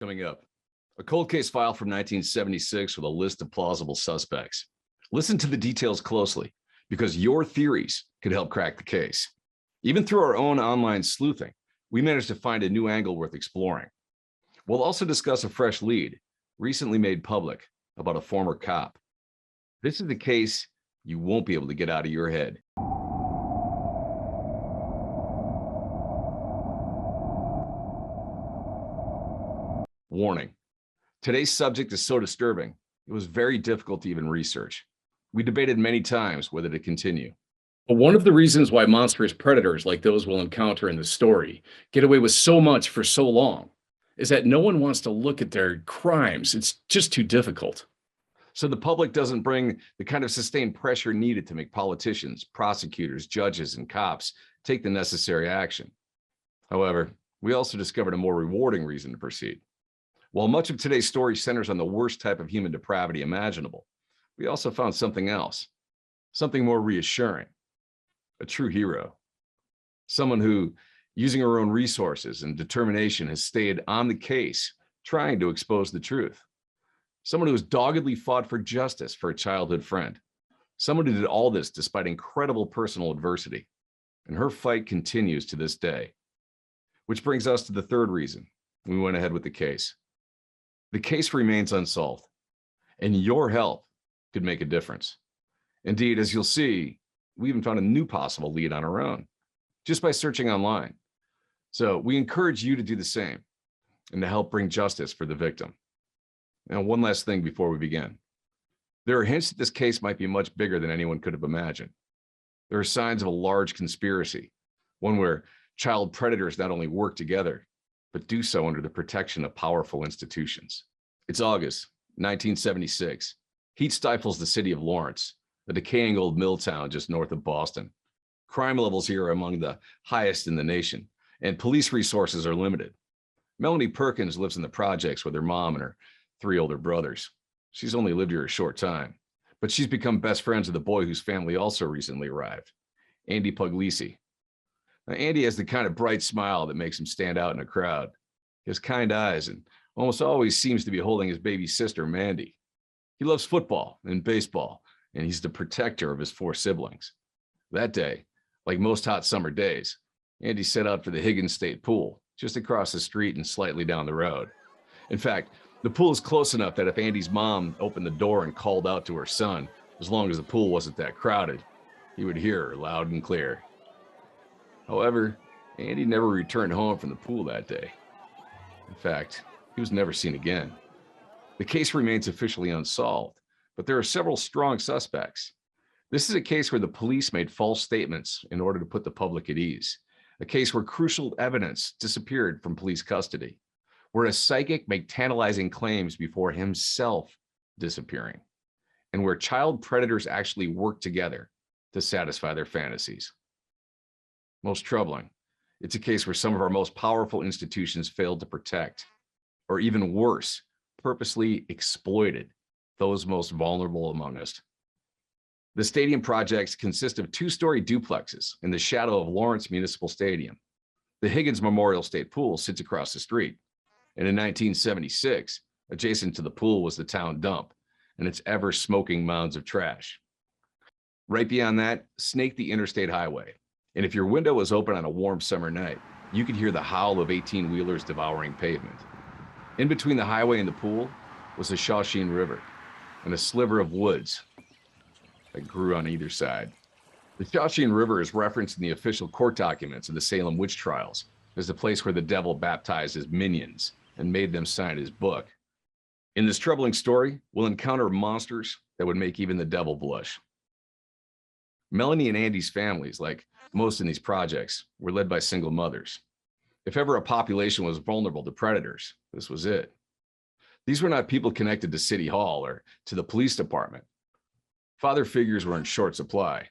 Coming up, a cold case file from 1976 with a list of plausible suspects. Listen to the details closely because your theories could help crack the case. Even through our own online sleuthing, we managed to find a new angle worth exploring. We'll also discuss a fresh lead recently made public about a former cop. This is the case you won't be able to get out of your head. Warning. Today's subject is so disturbing, it was very difficult to even research. We debated many times whether to continue. But one of the reasons why monstrous predators like those we'll encounter in the story get away with so much for so long is that no one wants to look at their crimes. It's just too difficult. So the public doesn't bring the kind of sustained pressure needed to make politicians, prosecutors, judges, and cops take the necessary action. However, we also discovered a more rewarding reason to proceed. While much of today's story centers on the worst type of human depravity imaginable, we also found something else, something more reassuring, a true hero, someone who, using her own resources and determination, has stayed on the case, trying to expose the truth. Someone who has doggedly fought for justice for a childhood friend. Someone who did all this despite incredible personal adversity. And her fight continues to this day. Which brings us to the third reason we went ahead with the case. The case remains unsolved, and your help could make a difference. Indeed, as you'll see, we even found a new possible lead on our own, just by searching online. So we encourage you to do the same and to help bring justice for the victim. Now, one last thing before we begin. There are hints that this case might be much bigger than anyone could have imagined. There are signs of a large conspiracy, one where child predators not only work together, but do so under the protection of powerful institutions. It's August 1976. Heat stifles the city of Lawrence, a decaying old mill town just north of Boston. Crime levels here are among the highest in the nation, and police resources are limited. Melanie Perkins lives in the projects with her mom and her 3 older brothers. She's only lived here a short time, but she's become best friends with a boy whose family also recently arrived, Andy Puglisi. Now, Andy has the kind of bright smile that makes him stand out in a crowd. He has kind eyes and almost always seems to be holding his baby sister, Mandy. He loves football and baseball, and he's the protector of his 4 siblings. That day, like most hot summer days, Andy set out for the Higgins State Pool, just across the street and slightly down the road. In fact, the pool is close enough that if Andy's mom opened the door and called out to her son, as long as the pool wasn't that crowded, he would hear her loud and clear. However, Andy never returned home from the pool that day. In fact, he was never seen again. The case remains officially unsolved, but there are several strong suspects. This is a case where the police made false statements in order to put the public at ease, a case where crucial evidence disappeared from police custody, where a psychic made tantalizing claims before himself disappearing, and where child predators actually work together to satisfy their fantasies. Most troubling, it's a case where some of our most powerful institutions failed to protect, or even worse, purposely exploited those most vulnerable among us. The stadium projects consist of 2-story duplexes in the shadow of Lawrence Municipal Stadium. The Higgins Memorial State Pool sits across the street. And in 1976, adjacent to the pool was the town dump and its ever-smoking mounds of trash. Right beyond that, snaked the interstate highway. And if your window was open on a warm summer night, you could hear the howl of 18-wheelers devouring pavement. In between the highway and the pool was the Chapman River and a sliver of woods that grew on either side. The Chapman River is referenced in the official court documents of the Salem witch trials as the place where the devil baptized his minions and made them sign his book. In this troubling story, we'll encounter monsters that would make even the devil blush. Melanie and Andy's families, like most in these projects, were led by single mothers. If ever a population was vulnerable to predators, this was it. These were not people connected to City Hall or to the police department. Father figures were in short supply.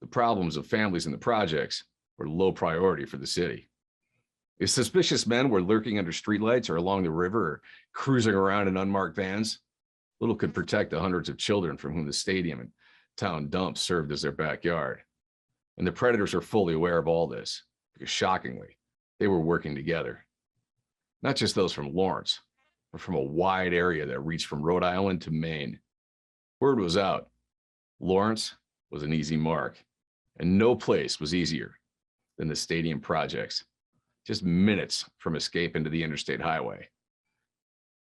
The problems of families in the projects were low priority for the city. If suspicious men were lurking under streetlights or along the river or cruising around in unmarked vans, little could protect the hundreds of children from whom the stadium and town dumps served as their backyard. And the predators are fully aware of all this, because, shockingly, they were working together. Not just those from Lawrence, but also those from Higgins, Thibodeau, and Chapman. They were but from a wide area that reached from Rhode Island to Maine. Word was out. Lawrence was an easy mark, and no place was easier than the stadium projects, just minutes from escape into the interstate highway.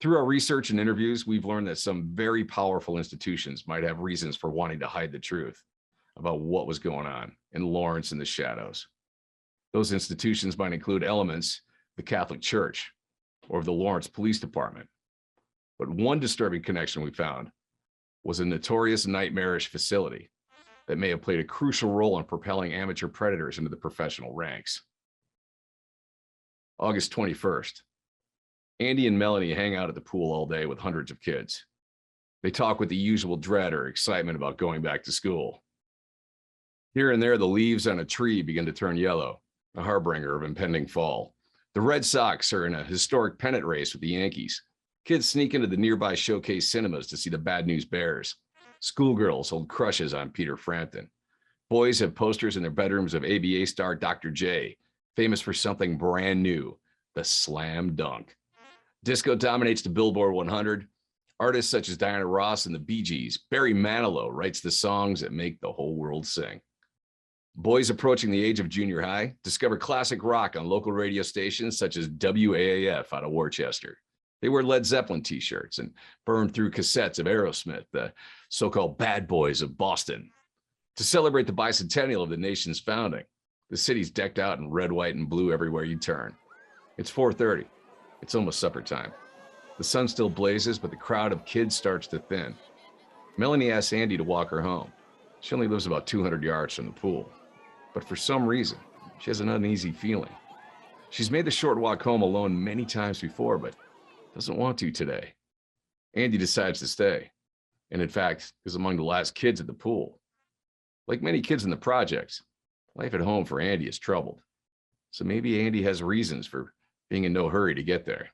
Through our research and interviews, we've learned that some very powerful institutions might have reasons for wanting to hide the truth about what was going on in Lawrence in the shadows. Those institutions might include elements of the Catholic Church or of the Lawrence Police Department. But one disturbing connection we found was a notorious nightmarish facility that may have played a crucial role in propelling amateur predators into the professional ranks. August 21st. Andy and Melanie hang out at the pool all day with hundreds of kids. They talk with the usual dread or excitement about going back to school. Here and there, the leaves on a tree begin to turn yellow, a harbinger of impending fall. The Red Sox are in a historic pennant race with the Yankees. Kids sneak into the nearby Showcase cinemas to see the Bad News Bears. Schoolgirls hold crushes on Peter Frampton. Boys have posters in their bedrooms of ABA star Dr. J, famous for something brand new, the slam dunk. Disco dominates the Billboard 100. Artists such as Diana Ross and the Bee Gees, Barry Manilow writes the songs that make the whole world sing. Boys approaching the age of junior high discover classic rock on local radio stations such as WAAF out of Worcester. They wear Led Zeppelin t-shirts and burn through cassettes of Aerosmith, the so-called bad boys of Boston. To celebrate the bicentennial of the nation's founding, the city's decked out in red, white, and blue everywhere you turn. It's 4:30. It's almost supper time. The sun still blazes, but the crowd of kids starts to thin. Melanie asks Andy to walk her home. She only lives about 200 yards from the pool. But for some reason, she has an uneasy feeling. She's made the short walk home alone many times before, but doesn't want to today. Andy decides to stay, and in fact, is among the last kids at the pool. Like many kids in the projects, life at home for Andy is troubled. So maybe Andy has reasons for being in no hurry to get there.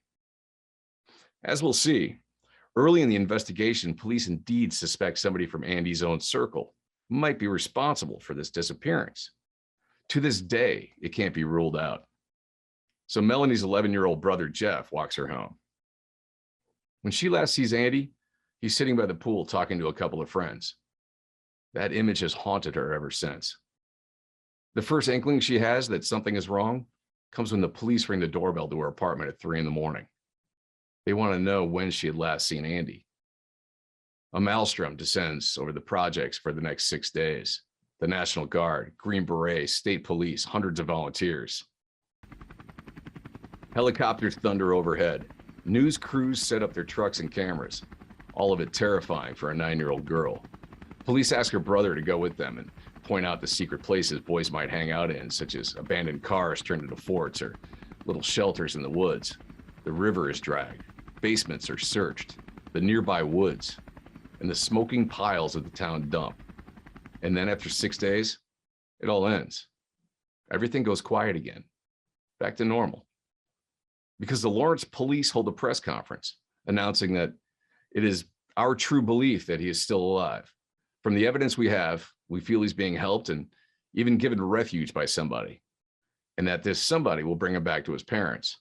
As we'll see, early in the investigation, police indeed suspect somebody from Andy's own circle might be responsible for this disappearance. To this day, it can't be ruled out. So Melanie's 11-year-old brother, Jeff, walks her home. When she last sees Andy, he's sitting by the pool talking to a couple of friends. That image has haunted her ever since. The first inkling she has that something is wrong comes when the police ring the doorbell to her apartment at 3 a.m. They want to know when she had last seen Andy. A maelstrom descends over the projects for the next 6 days. The National Guard, Green Berets, state police, hundreds of volunteers. Helicopters thunder overhead. News crews set up their trucks and cameras, all of it terrifying for a 9-year-old girl. Police ask her brother to go with them and point out the secret places boys might hang out in, such as abandoned cars turned into forts or little shelters in the woods. The river is dragged, basements are searched, the nearby woods, and the smoking piles of the town dump. And then after 6 days, it all ends. Everything goes quiet again, back to normal. Because the Lawrence police hold a press conference announcing that it is our true belief that he is still alive. From the evidence we have, we feel he's being helped and even given refuge by somebody, and that this somebody will bring him back to his parents.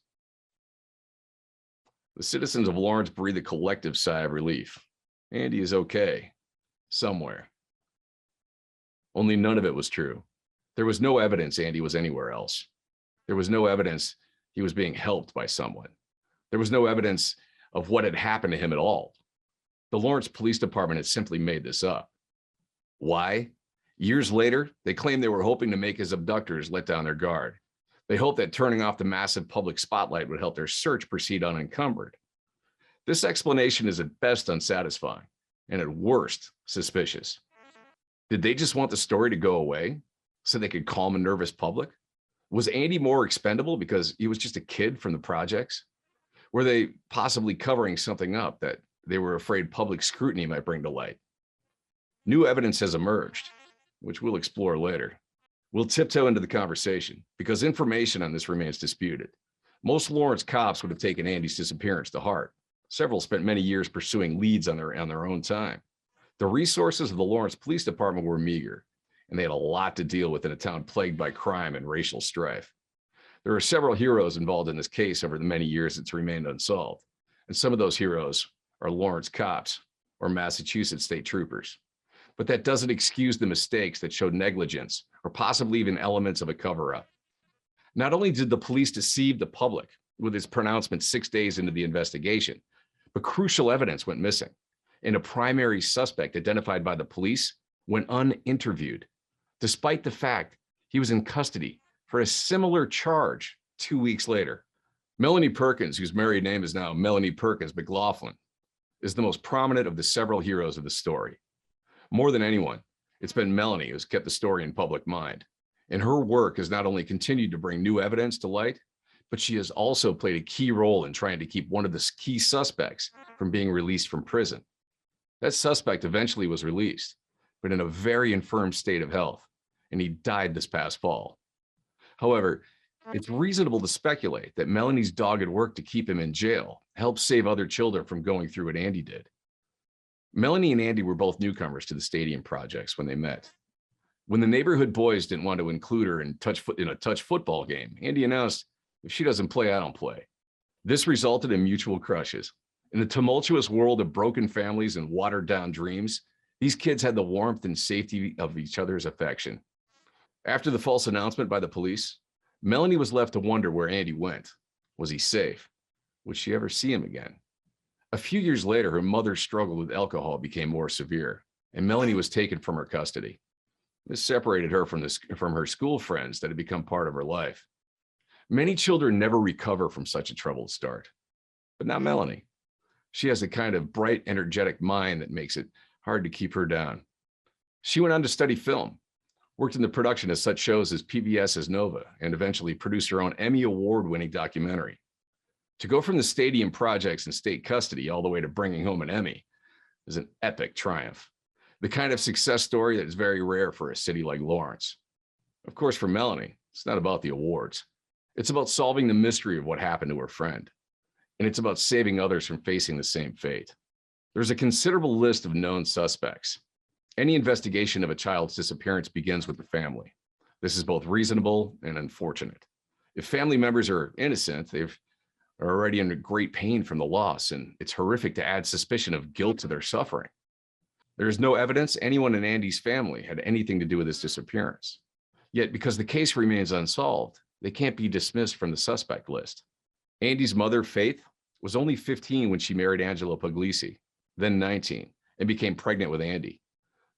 The citizens of Lawrence breathe a collective sigh of relief. Andy is okay, somewhere. Only none of it was true. There was no evidence Andy was anywhere else. There was no evidence he was being helped by someone. There was no evidence of what had happened to him at all. The Lawrence Police Department had simply made this up. Why? Years later, they claimed they were hoping to make his abductors let down their guard. They hoped that turning off the massive public spotlight would help their search proceed unencumbered. This explanation is at best unsatisfying, and at worst, suspicious. Did they just want the story to go away so they could calm a nervous public? Was Andy more expendable because he was just a kid from the projects? Were they possibly covering something up that they were afraid public scrutiny might bring to light? New evidence has emerged, which we'll explore later. We'll tiptoe into the conversation because information on this remains disputed. Most Lawrence cops would have taken Andy's disappearance to heart. Several spent many years pursuing leads on their own time. The resources of the Lawrence Police Department were meager, and they had a lot to deal with in a town plagued by crime and racial strife. There are several heroes involved in this case over the many years it's remained unsolved. And some of those heroes are Lawrence cops or Massachusetts state troopers. But that doesn't excuse the mistakes that showed negligence or possibly even elements of a cover-up. Not only did the police deceive the public with its pronouncement 6 days into the investigation, but crucial evidence went missing, and a primary suspect identified by the police went uninterviewed, despite the fact he was in custody for a similar charge 2 weeks later. Melanie Perkins, whose married name is now Melanie Perkins McLaughlin, is the most prominent of the several heroes of the story. More than anyone, it's been Melanie who's kept the story in public mind. And her work has not only continued to bring new evidence to light, but she has also played a key role in trying to keep one of the key suspects from being released from prison. That suspect eventually was released, but in a very infirm state of health, and he died this past fall. However, it's reasonable to speculate that Melanie's dogged work to keep him in jail helped save other children from going through what Andy did. Melanie and Andy were both newcomers to the stadium projects when they met. When the neighborhood boys didn't want to include her in a touch football game, Andy announced, "If she doesn't play, I don't play." This resulted in mutual crushes. In the tumultuous world of broken families and watered down dreams, these kids had the warmth and safety of each other's affection. After the false announcement by the police, Melanie was left to wonder where Andy went. Was he safe? Would she ever see him again? A few years later, her mother's struggle with alcohol became more severe, and Melanie was taken from her custody. This separated her from her school friends that had become part of her life. Many children never recover from such a troubled start, but not Melanie. She has a kind of bright, energetic mind that makes it hard to keep her down. She went on to study film, worked in the production of such shows as PBS's Nova, and eventually produced her own Emmy award-winning documentary. To go from the stadium projects in state custody all the way to bringing home an Emmy is an epic triumph, the kind of success story that is very rare for a city like Lawrence. Of course, for Melanie, it's not about the awards. It's about solving the mystery of what happened to her friend, and it's about saving others from facing the same fate. There's a considerable list of known suspects. Any investigation of a child's disappearance begins with the family. This is both reasonable and unfortunate. If family members are innocent, are already under great pain from the loss, and it's horrific to add suspicion of guilt to their suffering. There is no evidence anyone in Andy's family had anything to do with his disappearance. Yet, because the case remains unsolved, they can't be dismissed from the suspect list. Andy's mother, Faith, was only 15 when she married Angelo Puglisi, then 19, and became pregnant with Andy.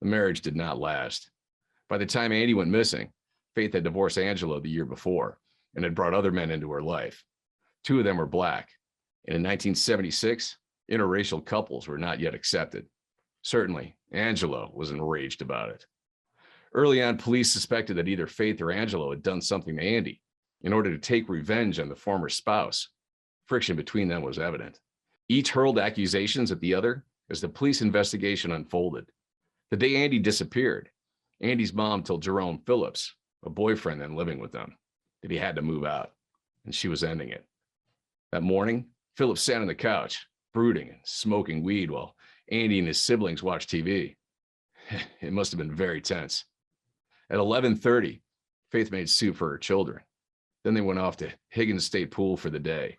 The marriage did not last. By the time Andy went missing, Faith had divorced Angelo the year before and had brought other men into her life. 2 of them were Black, and in 1976, interracial couples were not yet accepted. Certainly, Angelo was enraged about it. Early on, police suspected that either Faith or Angelo had done something to Andy in order to take revenge on the former spouse. Friction between them was evident. Each hurled accusations at the other as the police investigation unfolded. The day Andy disappeared, Andy's mom told Jerome Phillips, a boyfriend then living with them, that he had to move out, and she was ending it. That morning, Phillips sat on the couch, brooding and smoking weed while Andy and his siblings watched TV. It must have been very tense. At 11:30, Faith made soup for her children. Then they went off to Higgins State Pool for the day.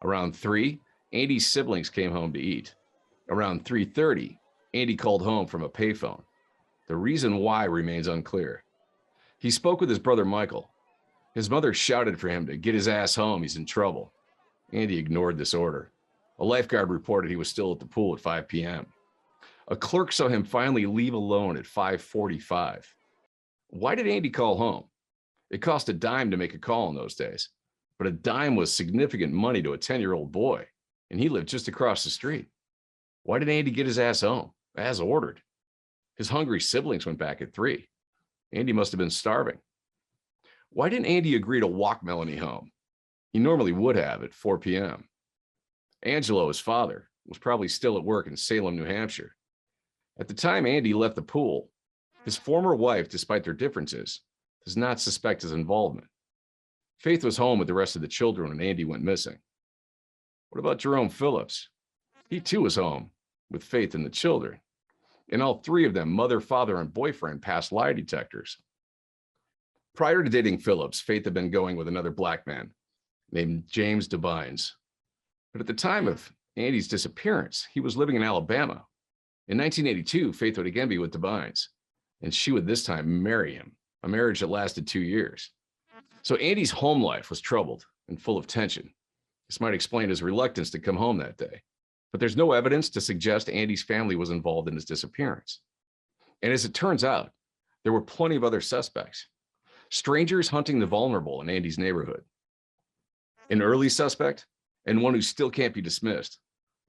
Around 3, Andy's siblings came home to eat. Around 3:30, Andy called home from a payphone. The reason why remains unclear. He spoke with his brother Michael. His mother shouted for him to get his ass home, he's in trouble. Andy ignored this order. A lifeguard reported he was still at the pool at 5 p.m. A clerk saw him finally leave alone at 5:45. Why did Andy call home? It cost a dime to make a call in those days, but a dime was significant money to a 10-year-old boy, and he lived just across the street. Why did Andy get his ass home, as ordered? His hungry siblings went back at 3. Andy must have been starving. Why didn't Andy agree to walk Melanie home? He normally would have at 4 p.m. Angelo, his father, was probably still at work in Salem, New Hampshire. At the time Andy left the pool, his former wife, despite their differences, does not suspect his involvement. Faith was home with the rest of the children when Andy went missing. What about Jerome Phillips? He too was home with Faith and the children. And all 3 of them, mother, father, and boyfriend, passed lie detectors. Prior to dating Phillips, Faith had been going with another Black man named James Devines. But at the time of Andy's disappearance. He was living in Alabama. In 1982, Faith would again be with Devines, and she would this time marry him, a marriage that lasted 2 years. So Andy's home life was troubled and full of tension. This might explain his reluctance to come home that day, but there's no evidence to suggest Andy's family was involved in his disappearance. And as it turns out, there were plenty of other suspects, strangers hunting the vulnerable in Andy's neighborhood. An early suspect, and one who still can't be dismissed,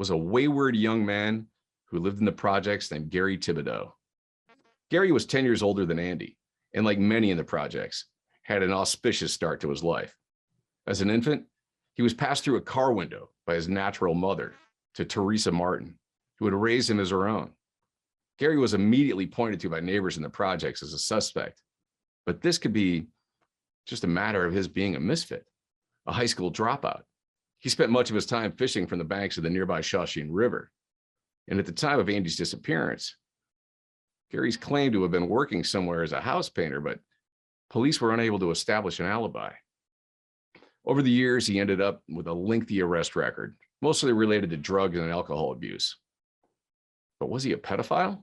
was a wayward young man who lived in the projects named Gary Thibodeau. Gary was 10 years older than Andy, and like many in the projects, had an auspicious start to his life. As an infant, he was passed through a car window by his natural mother to Teresa Martin, who had raised him as her own. Gary was immediately pointed to by neighbors in the projects as a suspect, but this could be just a matter of his being a misfit, a high school dropout. He spent much of his time fishing from the banks of the nearby Shawshene River. And at the time of Andy's disappearance, Gary's claimed to have been working somewhere as a house painter, but police were unable to establish an alibi. Over the years, he ended up with a lengthy arrest record, mostly related to drug and alcohol abuse. But was he a pedophile?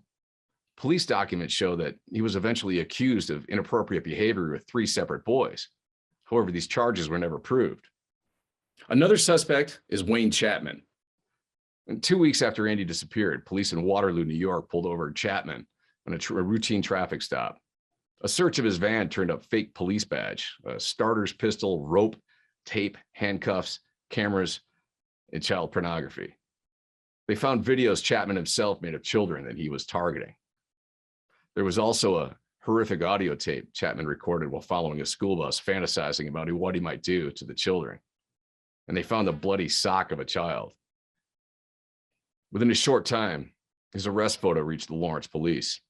Police documents show that he was eventually accused of inappropriate behavior with 3 separate boys. However, these charges were never proved. Another suspect is Wayne Chapman. And 2 weeks after Andy disappeared, police in Waterloo, New York, pulled over Chapman on a routine traffic stop. A search of his van turned up fake police badge, a starter's pistol, rope, tape, handcuffs, cameras, and child pornography. They found videos Chapman himself made of children that he was targeting. There was also a horrific audio tape Chapman recorded while following a school bus, fantasizing about what he might do to the children. And they found the bloody sock of a child. Within a short time, his arrest photo reached the Lawrence police.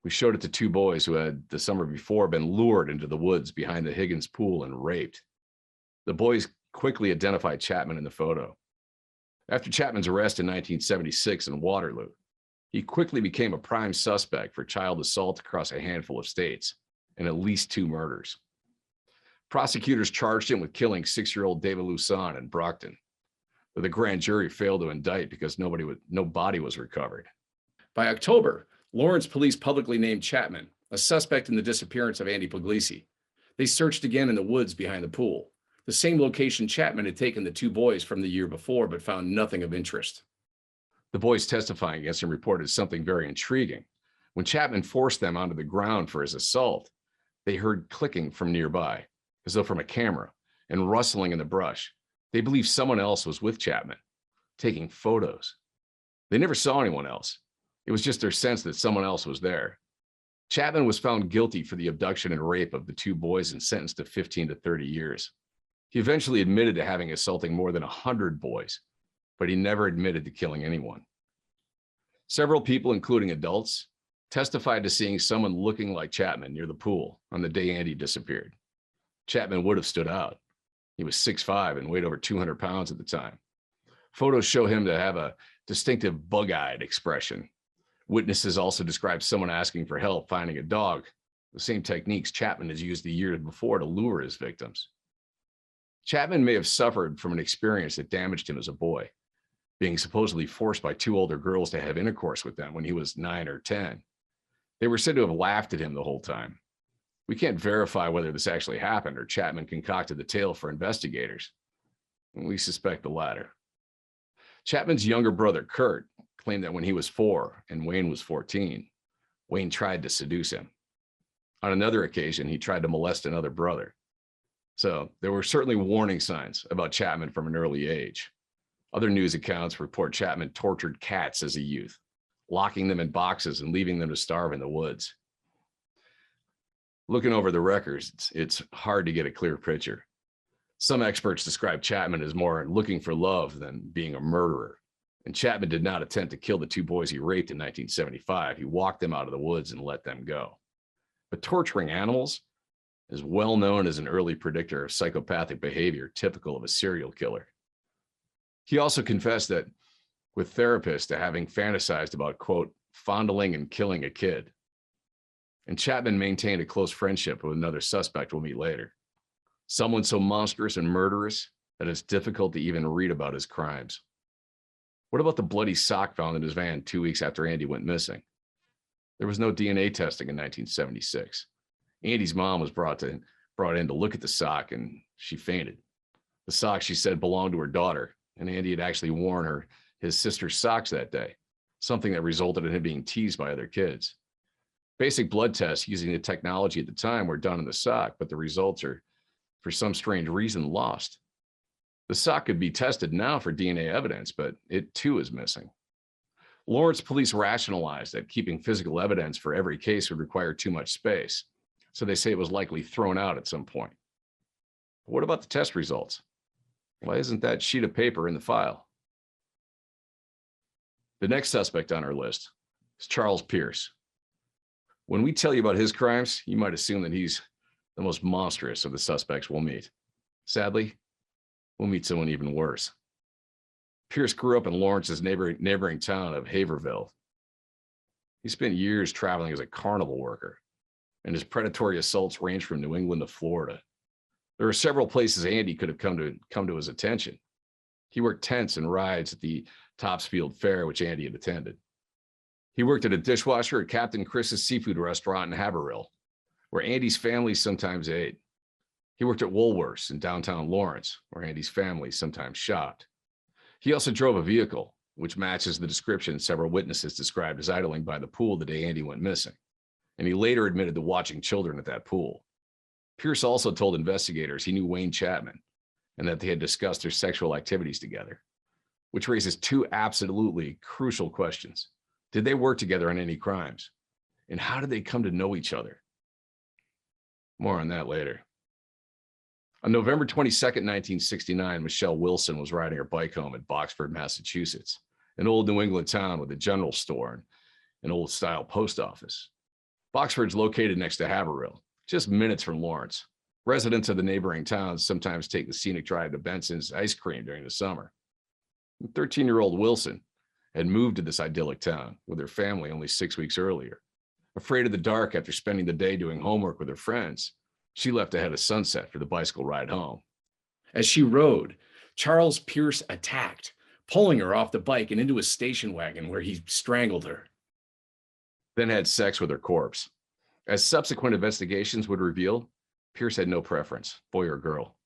We showed it to 2 boys who had the summer before been lured into the woods behind the Higgins pool and raped. The boys quickly identified Chapman in the photo. After Chapman's arrest in 1976 in Waterloo, he quickly became a prime suspect for child assault across a handful of states and at least 2 murders. Prosecutors charged him with killing 6-year-old David Lusan in Brockton, but the grand jury failed to indict because no body was recovered. By October, Lawrence police publicly named Chapman a suspect in the disappearance of Andy Puglisi. They searched again in the woods behind the pool, the same location Chapman had taken the 2 boys from the year before, but found nothing of interest. The boys testifying against him reported something very intriguing. When Chapman forced them onto the ground for his assault, they heard clicking from nearby, as though from a camera, and rustling in the brush. They believed someone else was with Chapman, taking photos. They never saw anyone else. It was just their sense that someone else was there. Chapman was found guilty for the abduction and rape of the 2 boys and sentenced to 15 to 30 years. He eventually admitted to having assaulting more than 100 boys, but he never admitted to killing anyone. Several people, including adults, testified to seeing someone looking like Chapman near the pool on the day Andy disappeared. Chapman would have stood out. He was 6'5" and weighed over 200 pounds at the time. Photos show him to have a distinctive bug-eyed expression. Witnesses also described someone asking for help finding a dog, the same techniques Chapman has used the years before to lure his victims. Chapman may have suffered from an experience that damaged him as a boy, being supposedly forced by 2 older girls to have intercourse with them when he was 9 or 10. They were said to have laughed at him the whole time. We can't verify whether this actually happened or Chapman concocted the tale for investigators. We suspect the latter. Chapman's younger brother, Kurt, claimed that when he was 4 and Wayne was 14, Wayne tried to seduce him. On another occasion, he tried to molest another brother. So there were certainly warning signs about Chapman from an early age. Other news accounts report Chapman tortured cats as a youth, locking them in boxes and leaving them to starve in the woods. Looking over the records, it's hard to get a clear picture. Some experts describe Chapman as more looking for love than being a murderer. And Chapman did not attempt to kill the 2 boys he raped in 1975. He walked them out of the woods and let them go. But torturing animals is well known as an early predictor of psychopathic behavior typical of a serial killer. He also confessed that with therapists to having fantasized about, quote, fondling and killing a kid. And Chapman maintained a close friendship with another suspect we'll meet later. Someone so monstrous and murderous that it's difficult to even read about his crimes. What about the bloody sock found in his van 2 weeks after Andy went missing? There was no DNA testing in 1976. Andy's mom was brought in to look at the sock, and she fainted. The sock, she said, belonged to her daughter, and Andy had actually worn his sister's socks that day, something that resulted in him being teased by other kids. Basic blood tests using the technology at the time were done in the sock, but the results are, for some strange reason, lost. The sock could be tested now for DNA evidence, but it too is missing. Lawrence police rationalized that keeping physical evidence for every case would require too much space, so they say it was likely thrown out at some point. But what about the test results? Why isn't that sheet of paper in the file? The next suspect on our list is Charles Pierce. When we tell you about his crimes, you might assume that he's the most monstrous of the suspects we'll meet. Sadly, we'll meet someone even worse. Pierce grew up in Lawrence's neighboring town of Haverhill. He spent years traveling as a carnival worker, and his predatory assaults ranged from New England to Florida. There were several places Andy could have come to his attention. He worked tents and rides at the Topsfield Fair, which Andy had attended. He worked at a dishwasher at Captain Chris's seafood restaurant in Haverhill, where Andy's family sometimes ate. He worked at Woolworths in downtown Lawrence, where Andy's family sometimes shopped. He also drove a vehicle, which matches the description several witnesses described as idling by the pool the day Andy went missing. And he later admitted to watching children at that pool. Pierce also told investigators he knew Wayne Chapman and that they had discussed their sexual activities together, which raises two absolutely crucial questions. Did they work together on any crimes? And how did they come to know each other? More on that later. On November 22nd, 1969, Michelle Wilson was riding her bike home at Boxford, Massachusetts, an old New England town with a general store and an old-style post office. Boxford's located next to Haverhill, just minutes from Lawrence. Residents of the neighboring towns sometimes take the scenic drive to Benson's ice cream during the summer. 13-year-old Wilson had moved to this idyllic town with her family only 6 weeks earlier. Afraid of the dark after spending the day doing homework with her friends, she left ahead of sunset for the bicycle ride home. As she rode, Charles Pierce attacked, pulling her off the bike and into a station wagon where he strangled her, then had sex with her corpse. As subsequent investigations would reveal, Pierce had no preference, boy or girl,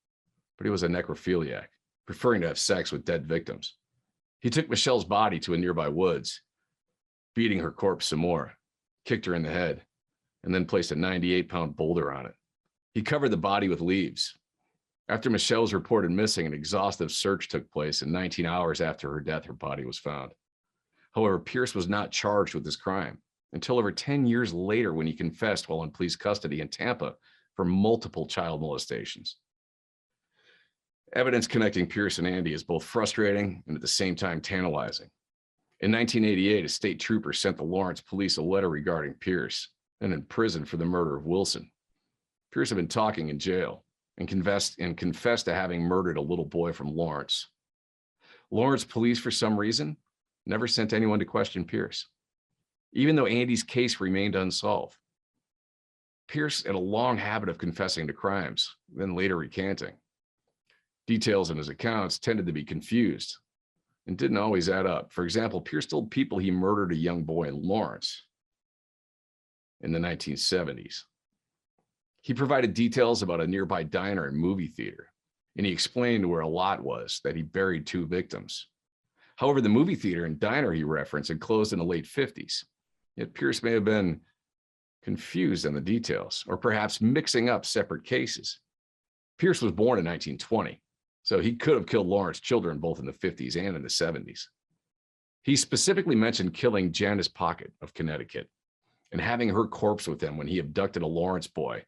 but he was a necrophiliac, preferring to have sex with dead victims. He took Michelle's body to a nearby woods, beating her corpse some more, kicked her in the head, and then placed a 98-pound boulder on it. He covered the body with leaves. After Michelle was reported missing, an exhaustive search took place, and 19 hours after her death, her body was found. However, Pierce was not charged with this crime until over 10 years later when he confessed while in police custody in Tampa for multiple child molestations. Evidence connecting Pierce and Andy is both frustrating and at the same time tantalizing. In 1988, a state trooper sent the Lawrence police a letter regarding Pierce and in prison for the murder of Wilson. Pierce had been talking in jail and confessed to having murdered a little boy from Lawrence. Lawrence police, for some reason, never sent anyone to question Pierce, even though Andy's case remained unsolved. Pierce had a long habit of confessing to crimes, then later recanting. Details in his accounts tended to be confused and didn't always add up. For example, Pierce told people he murdered a young boy in Lawrence in the 1970s. He provided details about a nearby diner and movie theater, and he explained where a lot was that he buried 2 victims. However, the movie theater and diner he referenced had closed in the late 50s. Yet Pierce may have been confused on the details, or perhaps mixing up separate cases. Pierce was born in 1920, so he could have killed Lawrence children both in the 50s and in the 70s. He specifically mentioned killing Janice Pocket of Connecticut and having her corpse with him when he abducted a Lawrence boy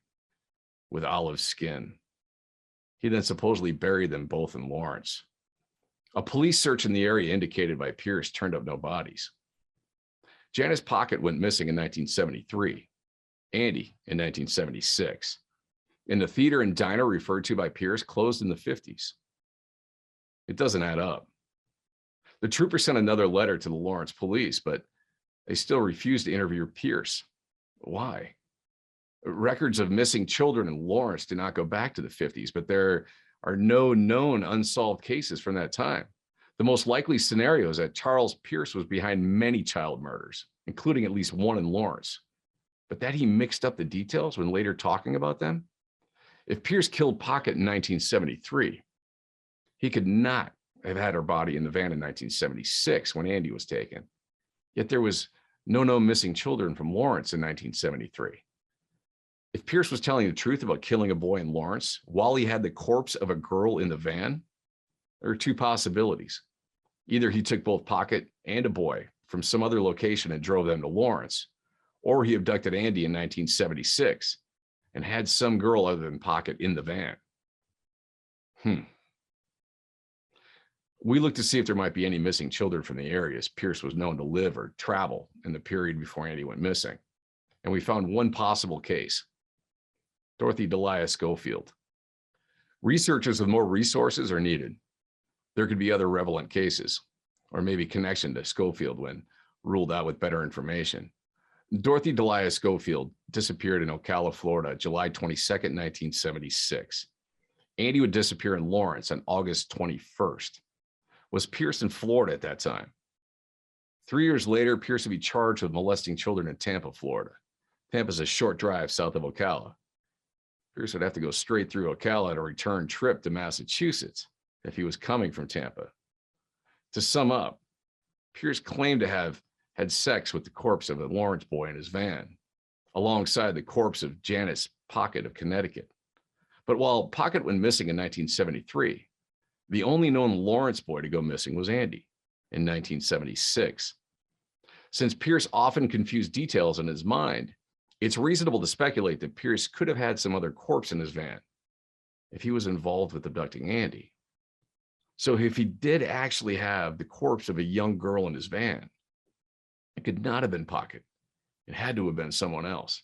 with olive skin. He then supposedly buried them both in Lawrence. A police search in the area indicated by Pierce turned up no bodies. Janice Pocket went missing in 1973, Andy in 1976. And the theater and diner referred to by Pierce closed in the 50s. It doesn't add up. The trooper sent another letter to the Lawrence police, but they still refused to interview Pierce. Why? Records of missing children in Lawrence do not go back to the 50s, but there are no known unsolved cases from that time. The most likely scenario is that Charles Pierce was behind many child murders, including at least one in Lawrence, but that he mixed up the details when later talking about them? If Pierce killed Pocket in 1973, he could not have had her body in the van in 1976 when Andy was taken. Yet there was no known missing children from Lawrence in 1973. If Pierce was telling the truth about killing a boy in Lawrence while he had the corpse of a girl in the van, there are two possibilities. Either he took both Pocket and a boy from some other location and drove them to Lawrence, or he abducted Andy in 1976 and had some girl other than Pocket in the van. We looked to see if there might be any missing children from the areas Pierce was known to live or travel in the period before Andy went missing, and we found one possible case: Dorothy Delia Schofield. Researchers with more resources are needed. There could be other relevant cases, or maybe connection to Schofield when ruled out with better information. Dorothy Delia Schofield disappeared in Ocala, Florida, July 22nd, 1976. Andy would disappear in Lawrence on August 21st. Was Pierce in Florida at that time? 3 years later, Pierce would be charged with molesting children in Tampa, Florida. Tampa's a short drive south of Ocala. Pierce would have to go straight through Ocala on a return trip to Massachusetts if he was coming from Tampa. To sum up, Pierce claimed to have had sex with the corpse of a Lawrence boy in his van, alongside the corpse of Janice Pocket of Connecticut. But while Pocket went missing in 1973, the only known Lawrence boy to go missing was Andy in 1976. Since Pierce often confused details in his mind, it's reasonable to speculate that Pierce could have had some other corpse in his van if he was involved with abducting Andy. So if he did actually have the corpse of a young girl in his van, it could not have been Pocket. It had to have been someone else.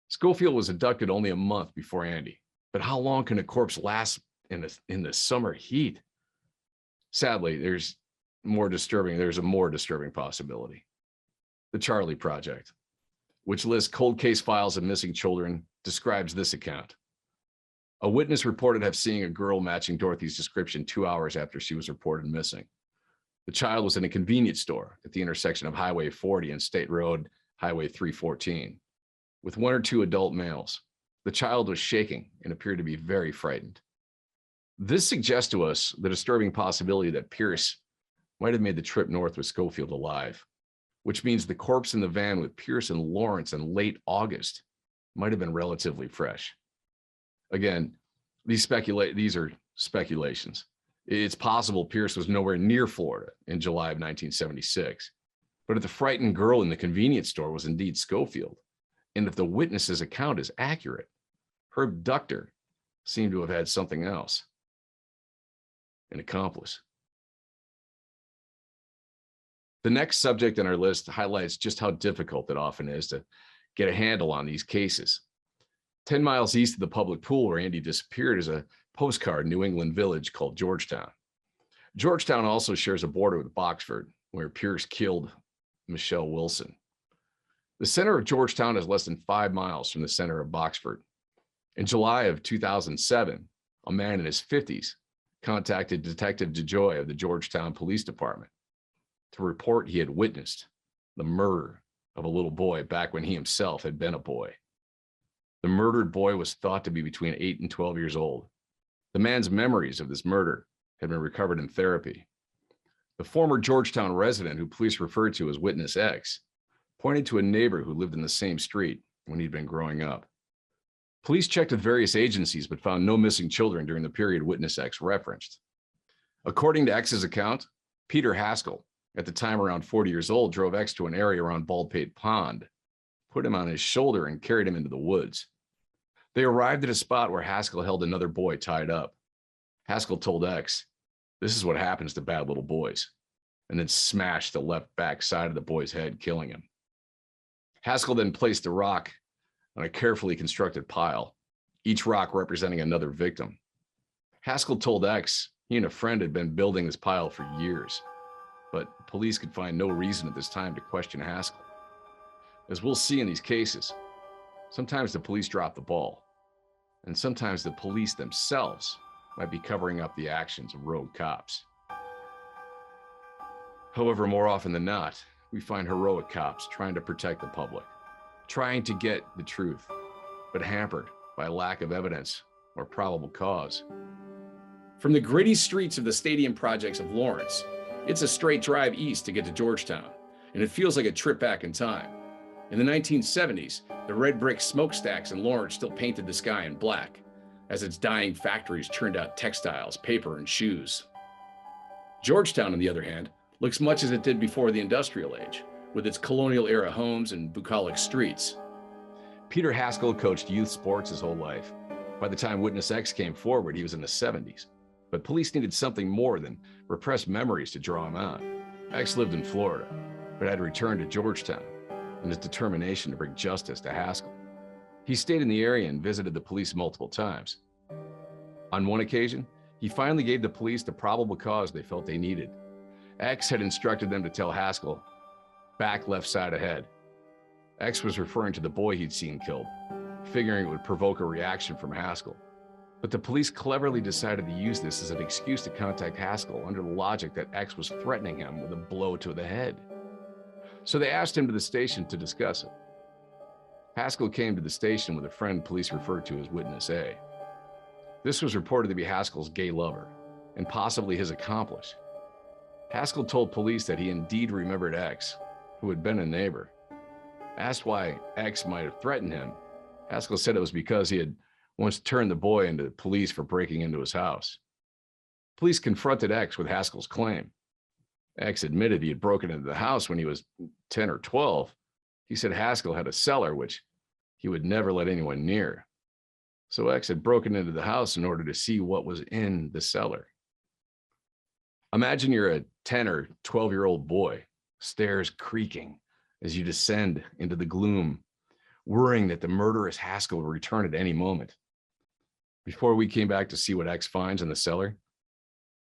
Schofield was abducted only a month before Andy, but how long can a corpse last in the summer heat? Sadly, there's a more disturbing possibility. The Charlie Project, which lists cold case files of missing children, describes this account. A witness reported have seen a girl matching Dorothy's description 2 hours after she was reported missing. The child was in a convenience store at the intersection of Highway 40 and State Road Highway 314, with one or two adult males. The child was shaking and appeared to be very frightened. This suggests to us the disturbing possibility that Pierce might have made the trip north with Schofield alive, which means the corpse in the van with Pierce and Lawrence in late August might have been relatively fresh. Again, these are speculations. It's possible Pierce was nowhere near Florida in July of 1976, but if the frightened girl in the convenience store was indeed Schofield, and if the witness's account is accurate, her abductor seemed to have had something else, an accomplice. The next subject on our list highlights just how difficult it often is to get a handle on these cases. 10 miles east of the public pool where Andy disappeared is a postcard New England village called Georgetown. Georgetown also shares a border with Boxford, where Pierce killed Michelle Wilson. The center of Georgetown is less than 5 miles from the center of Boxford. In July of 2007, a man in his 50s contacted Detective DeJoy of the Georgetown Police Department to report he had witnessed the murder of a little boy back when he himself had been a boy. The murdered boy was thought to be between 8 and 12 years old. The man's memories of this murder had been recovered in therapy. The former Georgetown resident, who police referred to as Witness X, pointed to a neighbor who lived in the same street when he'd been growing up. Police checked with various agencies but found no missing children during the period Witness X referenced. According to X's account, Peter Haskell, at the time around 40 years old, drove X to an area around Baldpate Pond, put him on his shoulder, and carried him into the woods. They arrived at a spot where Haskell held another boy tied up. Haskell told X, "This is what happens to bad little boys," and then smashed the left back side of the boy's head, killing him. Haskell then placed the rock on a carefully constructed pile, each rock representing another victim. Haskell told X he and a friend had been building this pile for years, but police could find no reason at this time to question Haskell. As we'll see in these cases, sometimes the police drop the ball, and sometimes the police themselves might be covering up the actions of rogue cops. However, more often than not, we find heroic cops trying to protect the public, trying to get the truth, but hampered by lack of evidence or probable cause. From the gritty streets of the stadium projects of Lawrence, it's a straight drive east to get to Georgetown, and it feels like a trip back in time. In the 1970s, the red brick smokestacks in Lawrence still painted the sky in black, as its dying factories churned out textiles, paper, and shoes. Georgetown, on the other hand, looks much as it did before the industrial age, with its colonial-era homes and bucolic streets. Peter Haskell coached youth sports his whole life. By the time Witness X came forward, he was in his 70s. But police needed something more than repressed memories to draw him out. X lived in Florida, but had returned to Georgetown in his determination to bring justice to Haskell. He stayed in the area and visited the police multiple times. On one occasion, he finally gave the police the probable cause they felt they needed. X had instructed them to tell Haskell, back left side ahead. X was referring to the boy he'd seen killed, figuring it would provoke a reaction from Haskell. But the police cleverly decided to use this as an excuse to contact Haskell under the logic that X was threatening him with a blow to the head. So they asked him to the station to discuss it. Haskell came to the station with a friend police referred to as Witness A. This was reported to be Haskell's gay lover, and possibly his accomplice. Haskell told police that he indeed remembered X, who had been a neighbor. Asked why X might have threatened him, Haskell said it was because he had once turned the boy into police for breaking into his house. Police confronted X with Haskell's claim. X admitted he had broken into the house when he was 10 or 12. He said Haskell had a cellar which he would never let anyone near. So X had broken into the house in order to see what was in the cellar. Imagine you're a 10 or 12-year-old boy, stairs creaking as you descend into the gloom, worrying that the murderous Haskell will return at any moment. Before we came back to see what X finds in the cellar,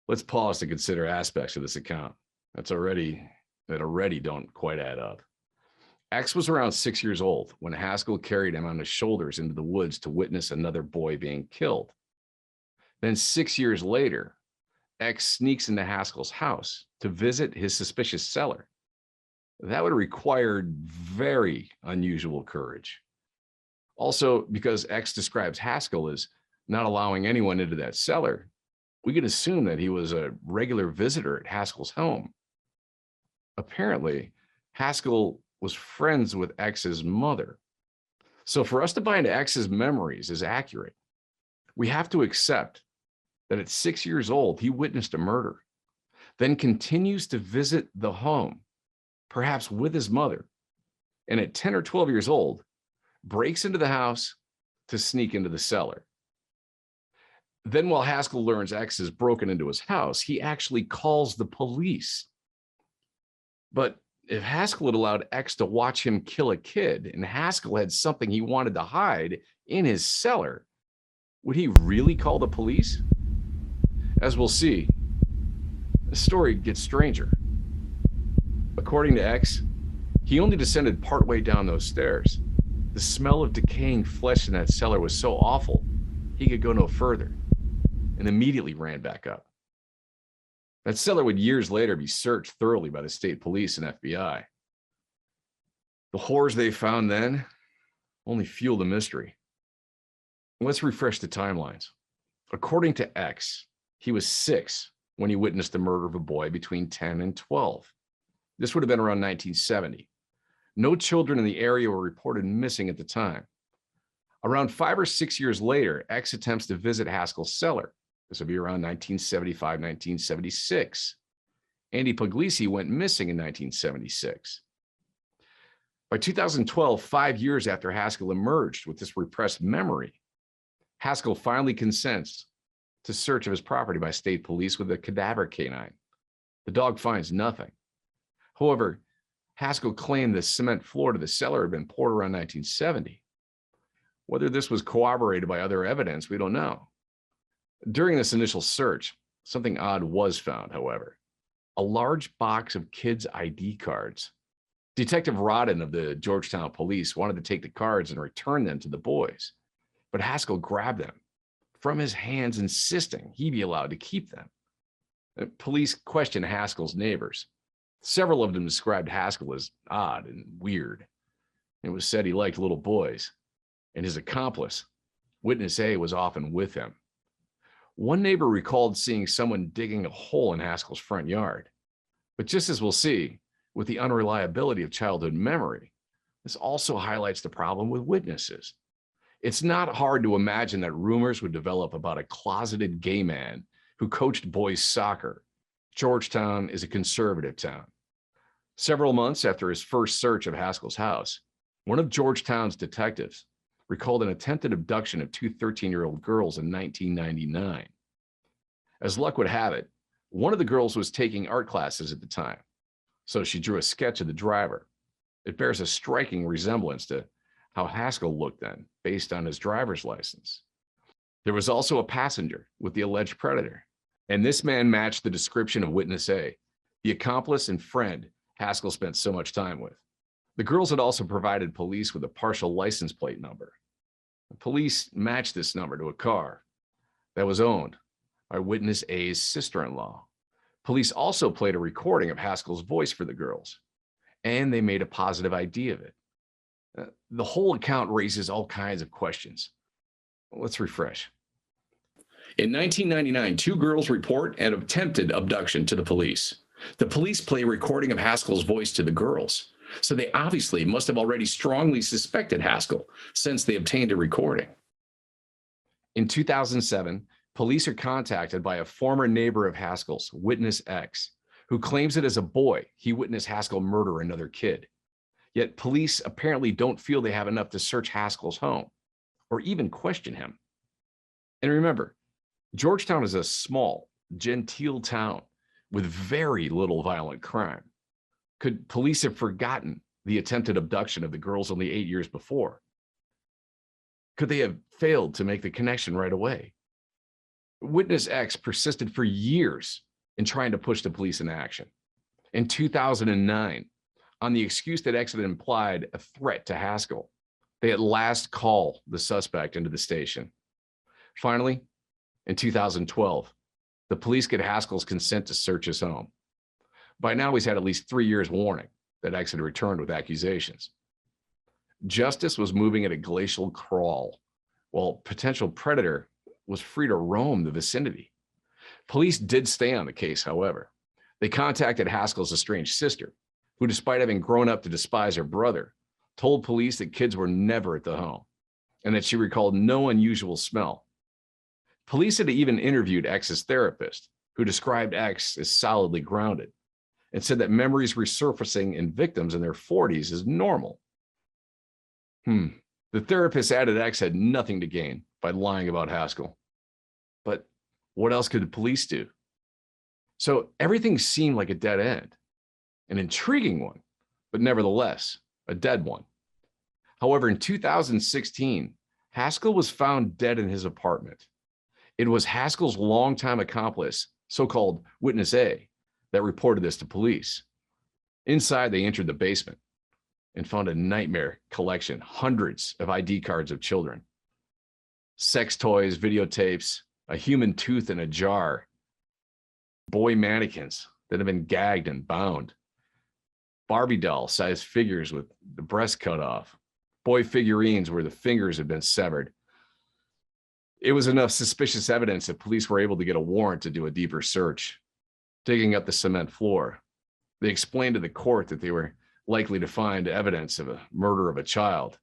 let's pause to consider aspects of this account that already don't quite add up. X was around 6 years old when Haskell carried him on his shoulders into the woods to witness another boy being killed. Then 6 years later, X sneaks into Haskell's house to visit his suspicious cellar. That would have required very unusual courage. Also, because X describes Haskell as not allowing anyone into that cellar, we can assume that he was a regular visitor at Haskell's home. Apparently, Haskell was friends with X's mother. So for us to buy into X's memories is accurate, we have to accept that at 6 years old, he witnessed a murder, then continues to visit the home, perhaps with his mother, and at 10 or 12 years old, breaks into the house to sneak into the cellar. Then while Haskell learns X has broken into his house, he actually calls the police. But if Haskell had allowed X to watch him kill a kid and Haskell had something he wanted to hide in his cellar, would he really call the police? As we'll see, the story gets stranger. According to X, he only descended partway down those stairs. The smell of decaying flesh in that cellar was so awful, he could go no further and immediately ran back up. That cellar would years later be searched thoroughly by the state police and FBI. The horrors they found then only fuel the mystery. Let's refresh the timelines. According to X, he was 6 when he witnessed the murder of a boy between 10 and 12. This would have been around 1970. No children in the area were reported missing at the time. Around 5 or 6 years later, X attempts to visit Haskell's cellar. This would be around 1975, 1976. Andy Puglisi went missing in 1976. By 2012, 5 years after Haskell emerged with this repressed memory, Haskell finally consents to search of his property by state police with a cadaver canine. The dog finds nothing. However, Haskell claimed the cement floor to the cellar had been poured around 1970. Whether this was corroborated by other evidence, we don't know. During this initial search, something odd was found, however. A large box of kids' ID cards. Detective Rodden of the Georgetown Police wanted to take the cards and return them to the boys, but Haskell grabbed them from his hands, insisting he be allowed to keep them. Police questioned Haskell's neighbors, Several of them described Haskell as odd and weird. It was said he liked little boys, and his accomplice, Witness A, was often with him. One neighbor recalled seeing someone digging a hole in Haskell's front yard. But just as we'll see, with the unreliability of childhood memory, this also highlights the problem with witnesses. It's not hard to imagine that rumors would develop about a closeted gay man who coached boys soccer. Georgetown is a conservative town. Several months after his first search of Haskell's house, one of Georgetown's detectives recalled an attempted abduction of two 13-year-old girls in 1999. As luck would have it, one of the girls was taking art classes at the time, so she drew a sketch of the driver. It bears a striking resemblance to how Haskell looked then, based on his driver's license. There was also a passenger with the alleged predator, and this man matched the description of Witness A, the accomplice and friend Haskell spent so much time with. The girls had also provided police with a partial license plate number. The police matched this number to a car that was owned by Witness A's sister-in-law. Police also played a recording of Haskell's voice for the girls, and they made a positive ID of it. The whole account raises all kinds of questions. Let's refresh. In 1999, two girls report an attempted abduction to the police. The police play a recording of Haskell's voice to the girls, so they obviously must have already strongly suspected Haskell since they obtained a recording. In 2007, police are contacted by a former neighbor of Haskell's, Witness X, who claims that as a boy, he witnessed Haskell murder another kid. Yet police apparently don't feel they have enough to search Haskell's home or even question him. And remember, Georgetown is a small, genteel town with very little violent crime. Could police have forgotten the attempted abduction of the girls only 8 years before? Could they have failed to make the connection right away? Witness X persisted for years in trying to push the police into action. In 2009, on the excuse that X had implied a threat to Haskell, they at last call the suspect into the station. Finally, in 2012, the police get Haskell's consent to search his home. By now, he's had at least 3 years warning that X had returned with accusations. Justice was moving at a glacial crawl, while potential predator was free to roam the vicinity. Police did stay on the case, however. They contacted Haskell's estranged sister, who, despite having grown up to despise her brother, told police that kids were never at the home and that she recalled no unusual smell. Police had even interviewed X's therapist, who described X as solidly grounded and said that memories resurfacing in victims in their 40s is normal. The therapist added X had nothing to gain by lying about Haskell. But what else could the police do? So everything seemed like a dead end, an intriguing one, but nevertheless, a dead one. However, in 2016, Haskell was found dead in his apartment. It was Haskell's longtime accomplice, so-called Witness A, that reported this to police. Inside, they entered the basement and found a nightmare collection, hundreds of ID cards of children, sex toys, videotapes, a human tooth in a jar, boy mannequins that have been gagged and bound, Barbie doll-sized figures with the breast cut off, boy figurines where the fingers had been severed. It was enough suspicious evidence that police were able to get a warrant to do a deeper search. Digging up the cement floor, they explained to the court that they were likely to find evidence of a murder of a child.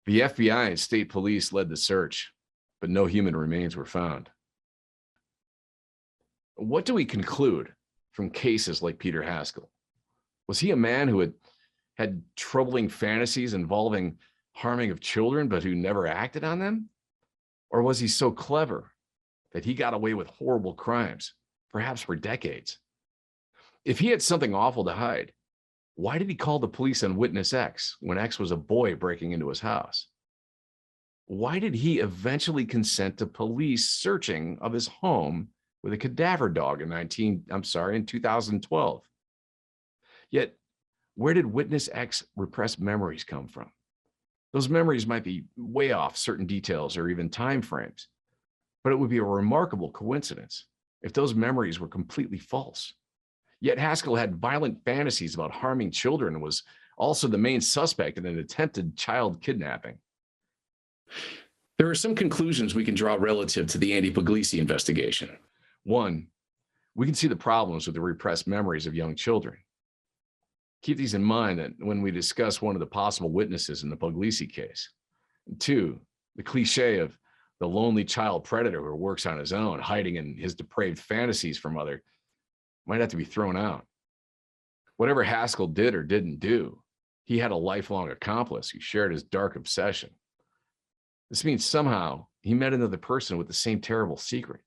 The FBI and state police led the search, but no human remains were found. What do we conclude from cases like Peter Haskell? Was he a man who had troubling fantasies involving harming of children, but who never acted on them? Or was he so clever that he got away with horrible crimes, perhaps for decades? If he had something awful to hide, why did he call the police on Witness X when X was a boy breaking into his house? Why did he eventually consent to police searching of his home with a cadaver dog in 2012? Yet, where did Witness X repressed memories come from? Those memories might be way off certain details or even time frames, but it would be a remarkable coincidence if those memories were completely false. Yet Haskell had violent fantasies about harming children and was also the main suspect in an attempted child kidnapping. There are some conclusions we can draw relative to the Andy Puglisi investigation. One, we can see the problems with the repressed memories of young children. Keep these in mind that when we discuss one of the possible witnesses in the Puglisi case. Two, the cliche of the lonely child predator who works on his own, hiding in his depraved fantasies from others, might have to be thrown out. Whatever Haskell did or didn't do, he had a lifelong accomplice who shared his dark obsession. This means somehow he met another person with the same terrible secret.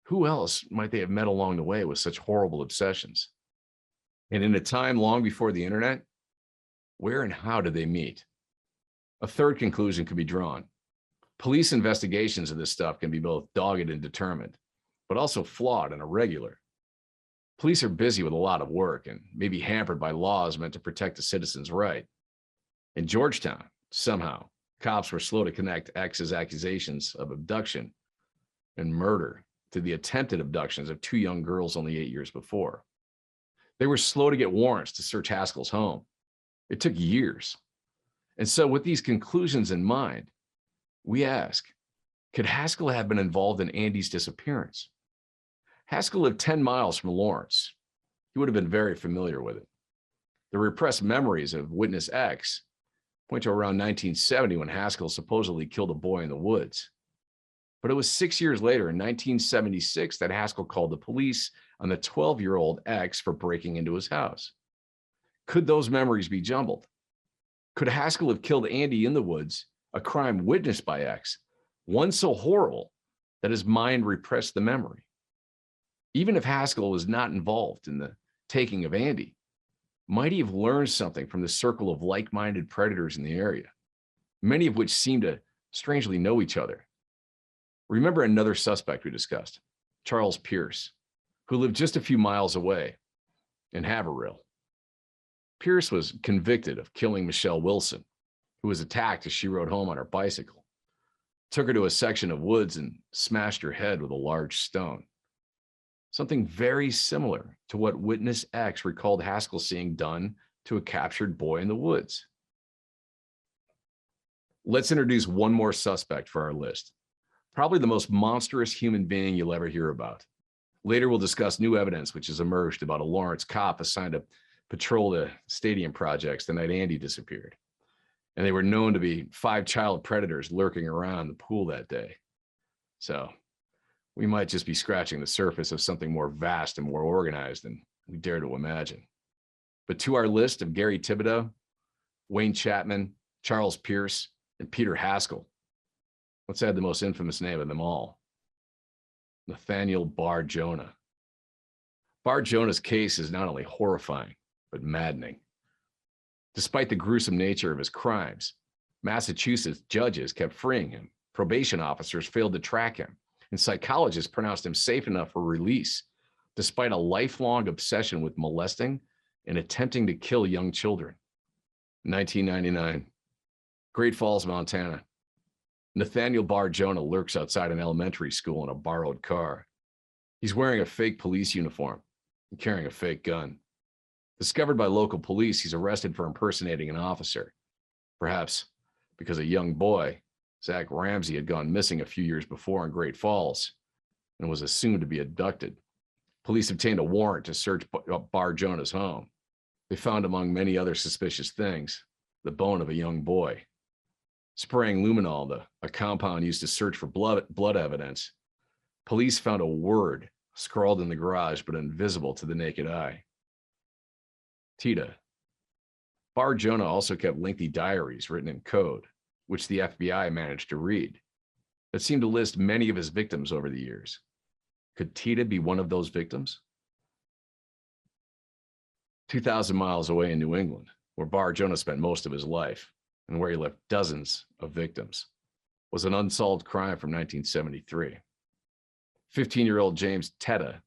Who else might they have met along the way with such horrible obsessions? And in a time long before the internet, where and how did they meet? A third conclusion could be drawn. Police investigations of this stuff can be both dogged and determined, but also flawed and irregular. Police are busy with a lot of work and may be hampered by laws meant to protect a citizen's right. In Georgetown, somehow, cops were slow to connect X's accusations of abduction and murder to the attempted abductions of two young girls only 8 years before. They were slow to get warrants to search Haskell's home. It took years. And so with these conclusions in mind, we ask, could Haskell have been involved in Andy's disappearance? Haskell lived 10 miles from Lawrence. He would have been very familiar with it. The repressed memories of witness X point to around 1970 when Haskell supposedly killed a boy in the woods. But it was 6 years later, in 1976, that Haskell called the police on the 12-year-old X for breaking into his house. Could those memories be jumbled? Could Haskell have killed Andy in the woods, a crime witnessed by X, one so horrible that his mind repressed the memory? Even if Haskell was not involved in the taking of Andy, might he have learned something from the circle of like-minded predators in the area, many of which seem to strangely know each other? Remember another suspect we discussed, Charles Pierce, who lived just a few miles away in Haverhill. Pierce was convicted of killing Michelle Wilson, who was attacked as she rode home on her bicycle, took her to a section of woods and smashed her head with a large stone. Something very similar to what witness X recalled Haskell seeing done to a captured boy in the woods. Let's introduce one more suspect for our list, probably the most monstrous human being you'll ever hear about. Later, we'll discuss new evidence which has emerged about a Lawrence cop assigned to patrol the stadium projects the night Andy disappeared. And they were known to be 5 child predators lurking around the pool that day. So we might just be scratching the surface of something more vast and more organized than we dare to imagine. But to our list of Gary Thibodeau, Wayne Chapman, Charles Pierce, and Peter Haskell, let's add the most infamous name of them all, Nathaniel Bar Jonah. Bar Jonah's case is not only horrifying, but maddening. Despite the gruesome nature of his crimes, Massachusetts judges kept freeing him, probation officers failed to track him, and psychologists pronounced him safe enough for release, despite a lifelong obsession with molesting and attempting to kill young children. 1999, Great Falls, Montana. Nathaniel Bar Jonah lurks outside an elementary school in a borrowed car. He's wearing a fake police uniform and carrying a fake gun. Discovered by local police, he's arrested for impersonating an officer. Perhaps because a young boy, Zach Ramsey, had gone missing a few years before in Great Falls and was assumed to be abducted. Police obtained a warrant to search Bar Jonah's home. They found, among many other suspicious things, the bone of a young boy. Spraying luminol, a compound used to search for blood evidence, police found a word scrawled in the garage but invisible to the naked eye. Tita. Bar Jonah also kept lengthy diaries written in code, which the FBI managed to read, that seemed to list many of his victims over the years. Could Tita be one of those victims? 2,000 miles away in New England, where Bar Jonah spent most of his life and where he left dozens of victims, was an unsolved crime from 1973. 15-year-old James Teta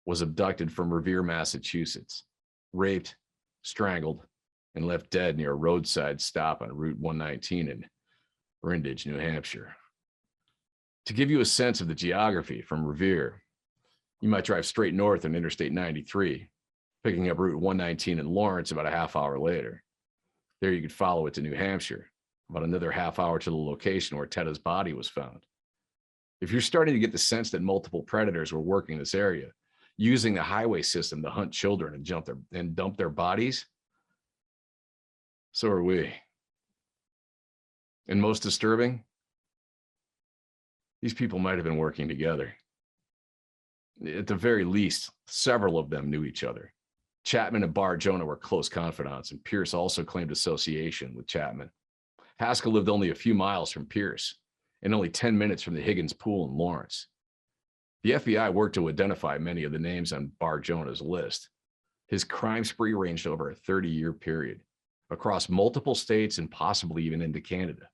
was abducted from Revere, Massachusetts, raped, strangled, and left dead near a roadside stop on Route 119 in Rindage, New Hampshire. To give you a sense of the geography from Revere, You might drive straight north on Interstate 93, picking up Route 119 in Lawrence about a half hour later. There you could follow it to New Hampshire, about another half hour to the location where Tetta's body was found. If you're starting to get the sense that multiple predators were working this area, using the highway system to hunt children and dump their bodies, so are we. And most disturbing, these people might have been working together. At the very least, several of them knew each other. Chapman and Bar Jonah were close confidants, and Pierce also claimed association with Chapman. Haskell lived only a few miles from Pierce and only 10 minutes from the Higgins Pool in Lawrence. The FBI worked to identify many of the names on Bar Jonah's list. His crime spree ranged over a 30-year period, across multiple states and possibly even into Canada.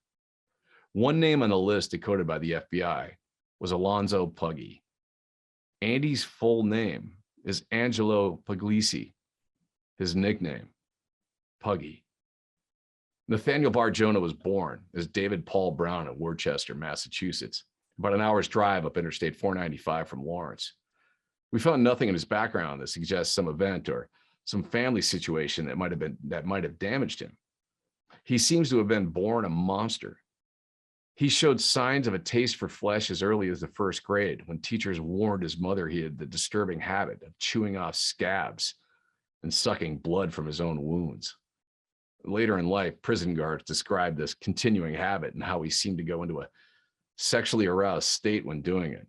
One name on the list decoded by the FBI was Alonzo Puggy. Andy's full name is Angelo Puglisi. His nickname, Puggy. Nathaniel Bar Jonah was born as David Paul Brown in Worcester, Massachusetts, about an hour's drive up Interstate 495 from Lawrence. We found nothing in his background that suggests some event or some family situation that might have damaged him. He seems to have been born a monster. He showed signs of a taste for flesh as early as the first grade, when teachers warned his mother he had the disturbing habit of chewing off scabs and sucking blood from his own wounds. Later in life, prison guards described this continuing habit and how he seemed to go into a sexually aroused state when doing it.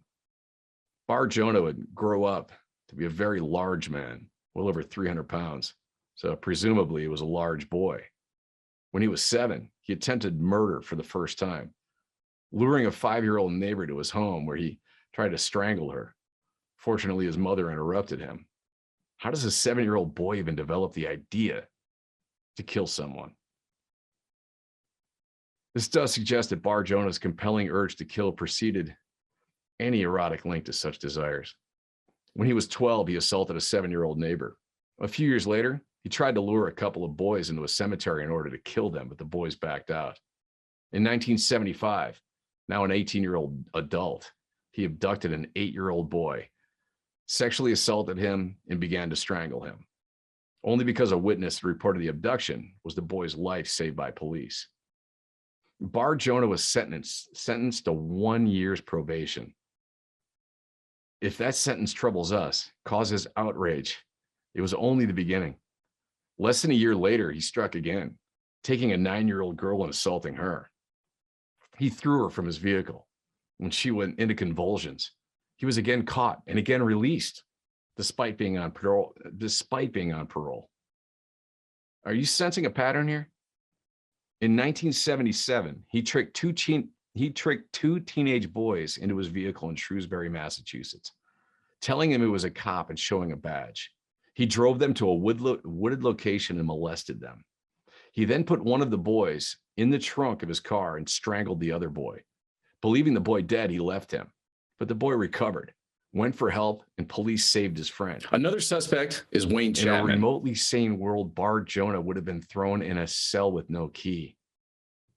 Bar Jonah would grow up to be a very large man, well over 300 pounds, so presumably he was a large boy. When he was 7, he attempted murder for the first time, luring a 5-year-old neighbor to his home where he tried to strangle her. Fortunately, his mother interrupted him. How does a 7-year-old boy even develop the idea to kill someone? This does suggest that Bar Jonah's compelling urge to kill preceded any erotic link to such desires. When he was 12, he assaulted a 7-year-old neighbor. A few years later, he tried to lure a couple of boys into a cemetery in order to kill them, but the boys backed out. In 1975, now an 18-year-old adult, he abducted an 8-year-old boy, sexually assaulted him, and began to strangle him. Only because a witness reported the abduction was the boy's life saved by police. Bar Jonah was sentenced to 1 year's probation. If that sentence troubles us, causes outrage, it was only the beginning. Less than a year later, he struck again, taking a 9-year-old girl and assaulting her. He threw her from his vehicle. When she went into convulsions, he was again caught and again released, despite being on parole. Are you sensing a pattern here? In 1977, he tricked two teenage boys into his vehicle in Shrewsbury, Massachusetts, telling him it was a cop and showing a badge. He drove them to a wooded location and molested them. He then put one of the boys in the trunk of his car and strangled the other boy. Believing the boy dead, he left him, but the boy recovered, went for help, and police saved his friend. Another suspect is Wayne Chapman. In a remotely sane world, Bar Jonah would have been thrown in a cell with no key,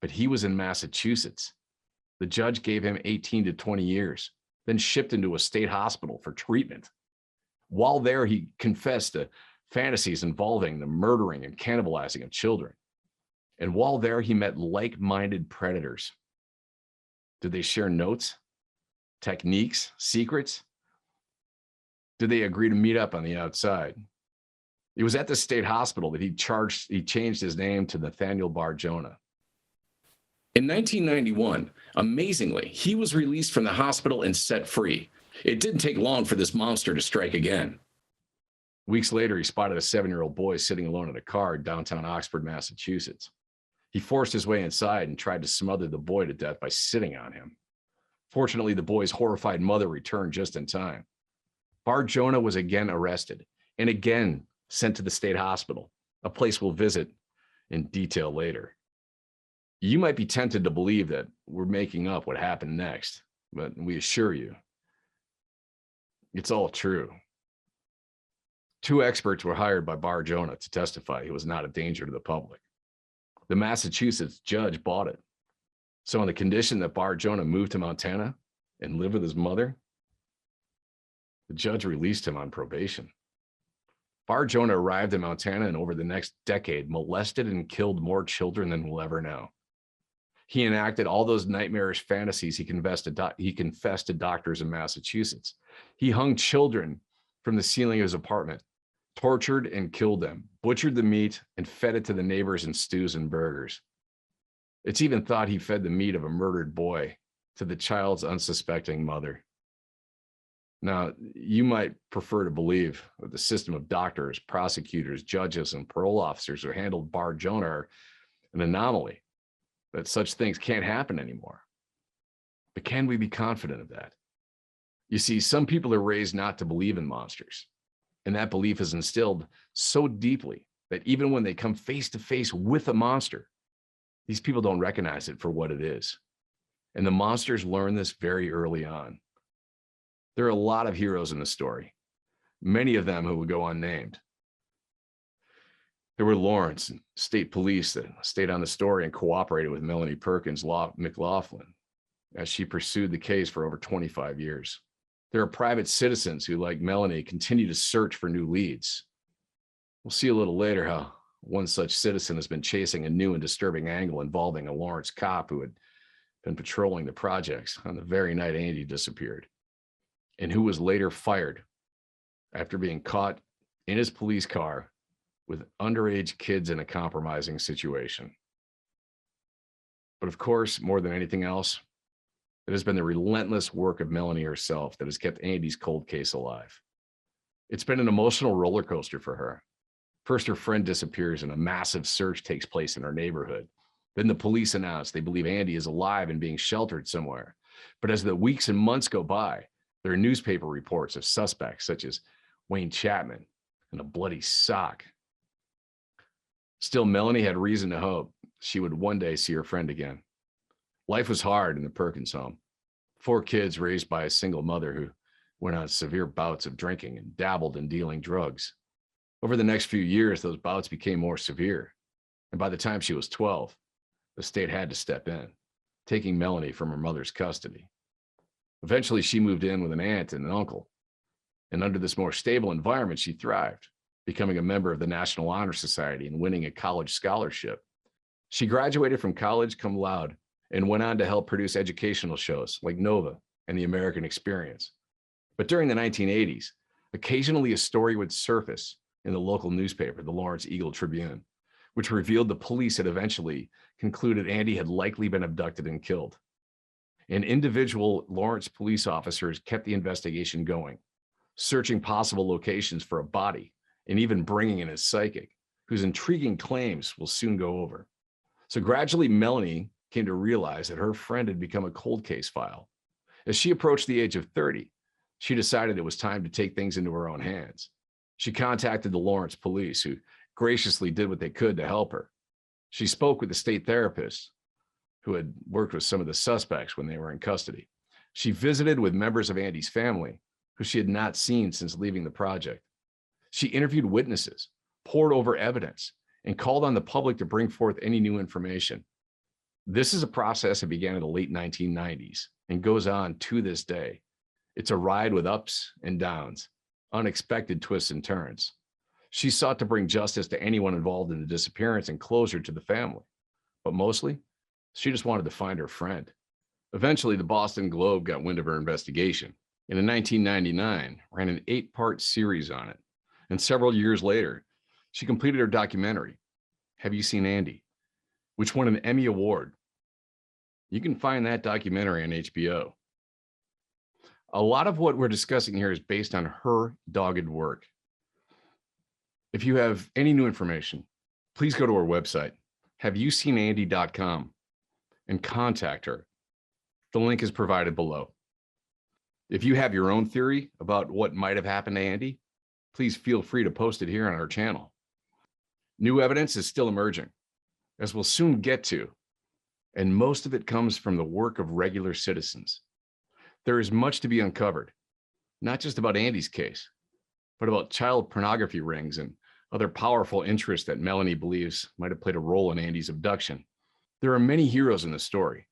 but he was in Massachusetts. The judge gave him 18 to 20 years, then shipped him to a state hospital for treatment. While there, he confessed to fantasies involving the murdering and cannibalizing of children. And while there, he met like-minded predators. Did they share notes, techniques, secrets? Did they agree to meet up on the outside? It was at the state hospital that he changed his name to Nathaniel Bar Jonah. In 1991, amazingly, he was released from the hospital and set free. It didn't take long for this monster to strike again. Weeks later, he spotted a 7-year-old boy sitting alone in a car in downtown Oxford, Massachusetts. He forced his way inside and tried to smother the boy to death by sitting on him. Fortunately, the boy's horrified mother returned just in time. Bar Jonah was again arrested and again sent to the state hospital, a place we'll visit in detail later. You might be tempted to believe that we're making up what happened next, but we assure you, it's all true. 2 experts were hired by Bar Jonah to testify he was not a danger to the public. The Massachusetts judge bought it. So on the condition that Bar Jonah moved to Montana and lived with his mother, The judge released him on probation. Bar Jonah arrived in Montana and over the next decade molested and killed more children than we'll ever know. He enacted all those nightmarish fantasies he confessed to doctors in Massachusetts. He hung children from the ceiling of his apartment, tortured and killed them, butchered the meat, and fed it to the neighbors in stews and burgers. It's even thought he fed the meat of a murdered boy to the child's unsuspecting mother. Now, you might prefer to believe that the system of doctors, prosecutors, judges, and parole officers who handled Bar Jonah are an anomaly, that such things can't happen anymore. But can we be confident of that? You see, some people are raised not to believe in monsters, and that belief is instilled so deeply that even when they come face to face with a monster, these people don't recognize it for what it is. And the monsters learn this very early on. There are a lot of heroes in the story, many of them who would go unnamed. There were Lawrence and state police that stayed on the story and cooperated with Melanie Perkins McLaughlin as she pursued the case for over 25 years. There are private citizens who, like Melanie, continue to search for new leads. We'll see a little later how one such citizen has been chasing a new and disturbing angle involving a Lawrence cop who had been patrolling the projects on the very night Andy disappeared, and who was later fired after being caught in his police car with underage kids in a compromising situation. But of course, more than anything else, it has been the relentless work of Melanie herself that has kept Andy's cold case alive. It's been an emotional roller coaster for her. First, her friend disappears and a massive search takes place in her neighborhood. Then the police announce they believe Andy is alive and being sheltered somewhere. But as the weeks and months go by, there are newspaper reports of suspects such as Wayne Chapman and a bloody sock. Still, Melanie had reason to hope she would one day see her friend again. Life was hard in the Perkins home. 4 kids raised by a single mother who went on severe bouts of drinking and dabbled in dealing drugs. Over the next few years, those bouts became more severe. And by the time she was 12, the state had to step in, taking Melanie from her mother's custody. Eventually, she moved in with an aunt and an uncle. And under this more stable environment, she thrived, becoming a member of the National Honor Society and winning a college scholarship. She graduated from college cum laude and went on to help produce educational shows like Nova and The American Experience. But during the 1980s, occasionally a story would surface in the local newspaper, the Lawrence Eagle-Tribune, which revealed the police had eventually concluded Andy had likely been abducted and killed. And individual Lawrence police officers kept the investigation going, searching possible locations for a body and even bringing in a psychic, whose intriguing claims will soon go over. So gradually, Melanie came to realize that her friend had become a cold case file. As she approached the age of 30, she decided it was time to take things into her own hands. She contacted the Lawrence police, who graciously did what they could to help her. She spoke with the state therapist, who had worked with some of the suspects when they were in custody. She visited with members of Andy's family, who she had not seen since leaving the project. She interviewed witnesses, pored over evidence, and called on the public to bring forth any new information. This is a process that began in the late 1990s and goes on to this day. It's a ride with ups and downs, unexpected twists and turns. She sought to bring justice to anyone involved in the disappearance and closure to the family. But mostly, she just wanted to find her friend. Eventually, the Boston Globe got wind of her investigation, and in 1999 ran an 8-part series on it. And several years later, she completed her documentary, Have You Seen Andy?, which won an Emmy Award. You can find that documentary on HBO. A lot of what we're discussing here is based on her dogged work. If you have any new information, please go to our website, haveyouseenandy.com, and contact her. The link is provided below. If you have your own theory about what might have happened to Andy, please feel free to post it here on our channel. New evidence is still emerging, as we'll soon get to, and most of it comes from the work of regular citizens. There is much to be uncovered, not just about Andy's case, but about child pornography rings and other powerful interests that Melanie believes might have played a role in Andy's abduction. There are many heroes in the story,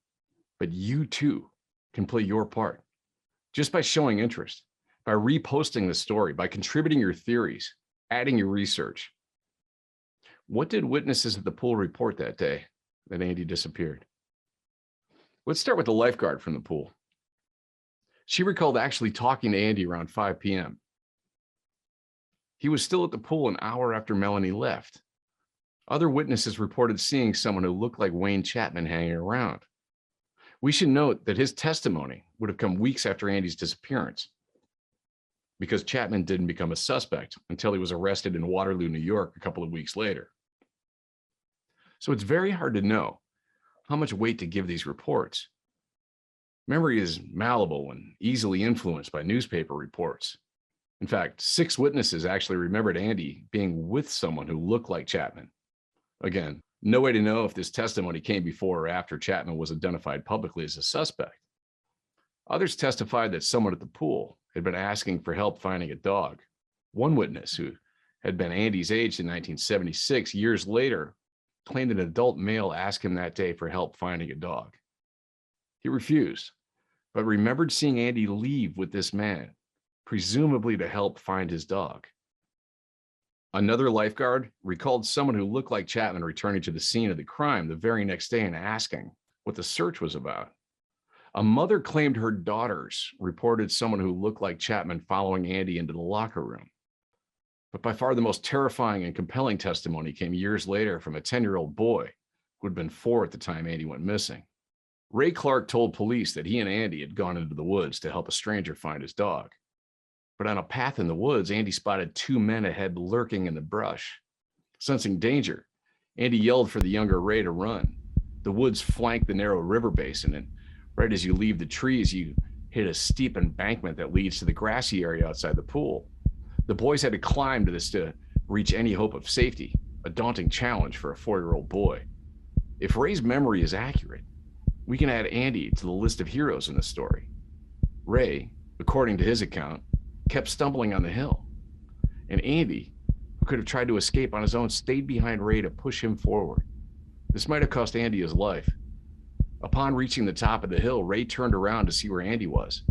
but you too can play your part just by showing interest, by reposting the story, by contributing your theories, adding your research. What did witnesses at the pool report that day that Andy disappeared? Let's start with the lifeguard from the pool. She recalled actually talking to Andy around 5 p.m. He was still at the pool an hour after Melanie left. Other witnesses reported seeing someone who looked like Wayne Chapman hanging around. We should note that his testimony would have come weeks after Andy's disappearance, because Chapman didn't become a suspect until he was arrested in Waterloo, New York, a couple of weeks later. So it's very hard to know how much weight to give these reports. Memory is malleable and easily influenced by newspaper reports. In fact, 6 witnesses actually remembered Andy being with someone who looked like Chapman. Again, no way to know if this testimony came before or after Chapman was identified publicly as a suspect. Others testified that someone at the pool had been asking for help finding a dog. One witness, who had been Andy's age in 1976, years later, claimed an adult male asked him that day for help finding a dog. He refused, but remembered seeing Andy leave with this man, presumably to help find his dog. Another lifeguard recalled someone who looked like Chapman returning to the scene of the crime the very next day and asking what the search was about. A mother claimed her daughters reported someone who looked like Chapman following Andy into the locker room. But by far the most terrifying and compelling testimony came years later from a 10-year-old boy who had been 4 at the time Andy went missing. Ray Clark told police that he and Andy had gone into the woods to help a stranger find his dog. But on a path in the woods, Andy spotted 2 men ahead lurking in the brush. Sensing danger, Andy yelled for the younger Ray to run. The woods flank the narrow river basin, and right as you leave the trees, you hit a steep embankment that leads to the grassy area outside the pool. The boys had to climb to this to reach any hope of safety, a daunting challenge for a 4-year-old boy. If Ray's memory is accurate, we can add Andy to the list of heroes in this story. Ray, according to his account, kept stumbling on the hill, and Andy, who could have tried to escape on his own, stayed behind Ray to push him forward. This might have cost Andy his life. Upon reaching the top of the hill, Ray turned around to see where Andy was,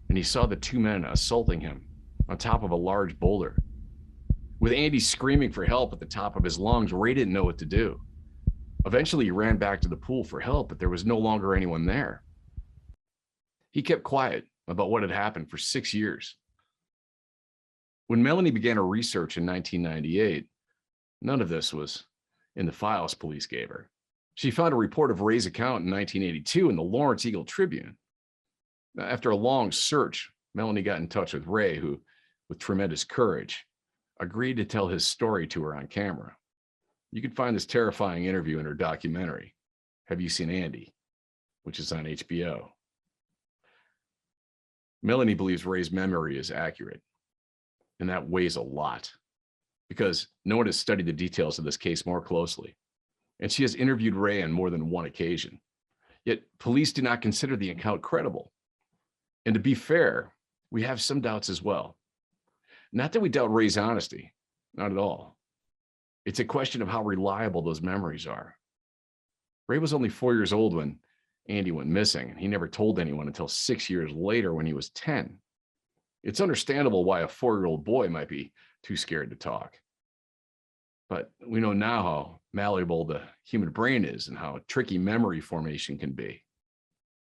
and he saw the 2 men assaulting him on top of a large boulder. With Andy screaming for help at the top of his lungs, Ray didn't know what to do. Eventually, he ran back to the pool for help, but there was no longer anyone there. He kept quiet about what had happened for 6 years. When Melanie began her research in 1998, none of this was in the files police gave her. She found a report of Ray's account in 1982 in the Lawrence Eagle Tribune. After a long search, Melanie got in touch with Ray, who, with tremendous courage, agreed to tell his story to her on camera. You can find this terrifying interview in her documentary, Have You Seen Andy?, which is on HBO. Melanie believes Ray's memory is accurate, and that weighs a lot, because no one has studied the details of this case more closely, and she has interviewed Ray on more than one occasion. Yet police do not consider the account credible. And to be fair, we have some doubts as well. Not that we doubt Ray's honesty, not at all. It's a question of how reliable those memories are. Ray was only 4 years old when Andy went missing, and he never told anyone until 6 years later when he was 10. It's understandable why a 4-year-old boy might be too scared to talk. But we know now how malleable the human brain is and how tricky memory formation can be.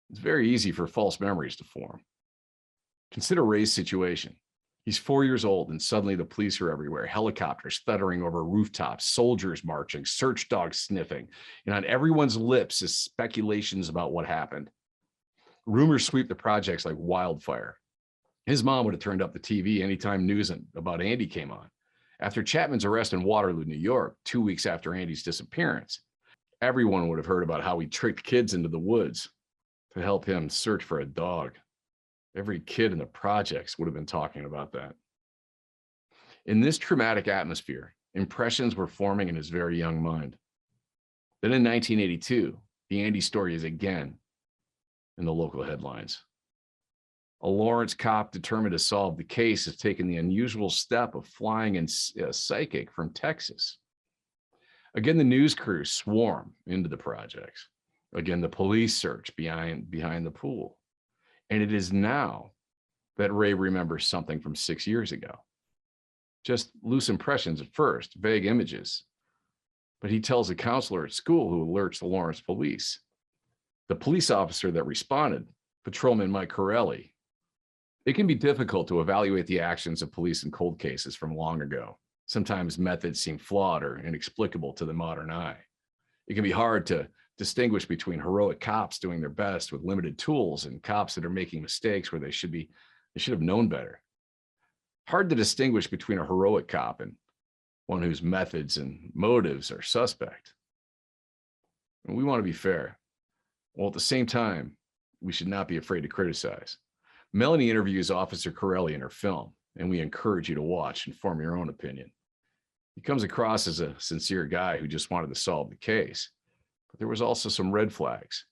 It's very easy for false memories to form. Consider Ray's situation. He's 4 years old, and suddenly the police are everywhere, helicopters thuddering over rooftops, soldiers marching, search dogs sniffing, and on everyone's lips is speculations about what happened. Rumors sweep the projects like wildfire. His mom would have turned up the TV anytime news about Andy came on. After Chapman's arrest in Waterloo, New York, 2 weeks after Andy's disappearance, everyone would have heard about how he tricked kids into the woods to help him search for a dog. Every kid in the projects would have been talking about that. In this traumatic atmosphere, impressions were forming in his very young mind. Then in 1982, the Andy story is again in the local headlines. A Lawrence cop determined to solve the case has taken the unusual step of flying in a psychic from Texas. Again, the news crews swarm into the projects. Again, the police search behind the pool. And it is now that Ray remembers something from 6 years ago. Just loose impressions at first, vague images. But he tells a counselor at school who alerts the Lawrence police. The police officer that responded, Patrolman Mike Corelli. It can be difficult to evaluate the actions of police in cold cases from long ago. Sometimes methods seem flawed or inexplicable to the modern eye. It can be hard to distinguish between heroic cops doing their best with limited tools and cops that are making mistakes where they should have known better. Hard to distinguish between a heroic cop and one whose methods and motives are suspect. And we want to be fair. While at the same time, we should not be afraid to criticize. Melanie interviews Officer Corelli in her film, and we encourage you to watch and form your own opinion. He comes across as a sincere guy who just wanted to solve the case, but there was also some red flags.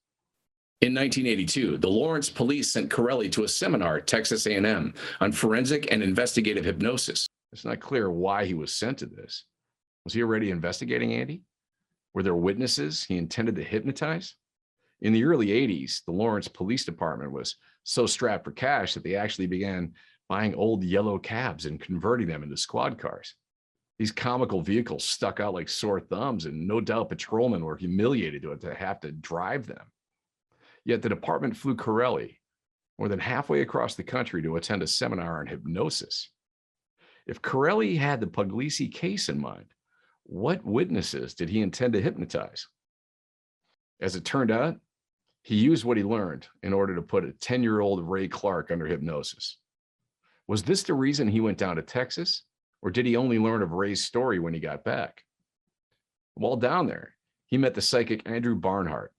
In 1982, the Lawrence police sent Corelli to a seminar at Texas A&M on forensic and investigative hypnosis. It's not clear why he was sent to this. Was he already investigating Andy? Were there witnesses he intended to hypnotize? In the early 80s, the Lawrence Police Department was so strapped for cash that they actually began buying old yellow cabs and converting them into squad cars. These comical vehicles stuck out like sore thumbs, and no doubt patrolmen were humiliated to have to drive them. Yet the department flew Corelli more than halfway across the country to attend a seminar on hypnosis. If Corelli had the Puglisi case in mind, what witnesses did he intend to hypnotize? As it turned out, he used what he learned in order to put a 10-year-old Ray Clark under hypnosis. Was this the reason he went down to Texas, or did he only learn of Ray's story when he got back? While down there, he met the psychic Andrew Barnhart,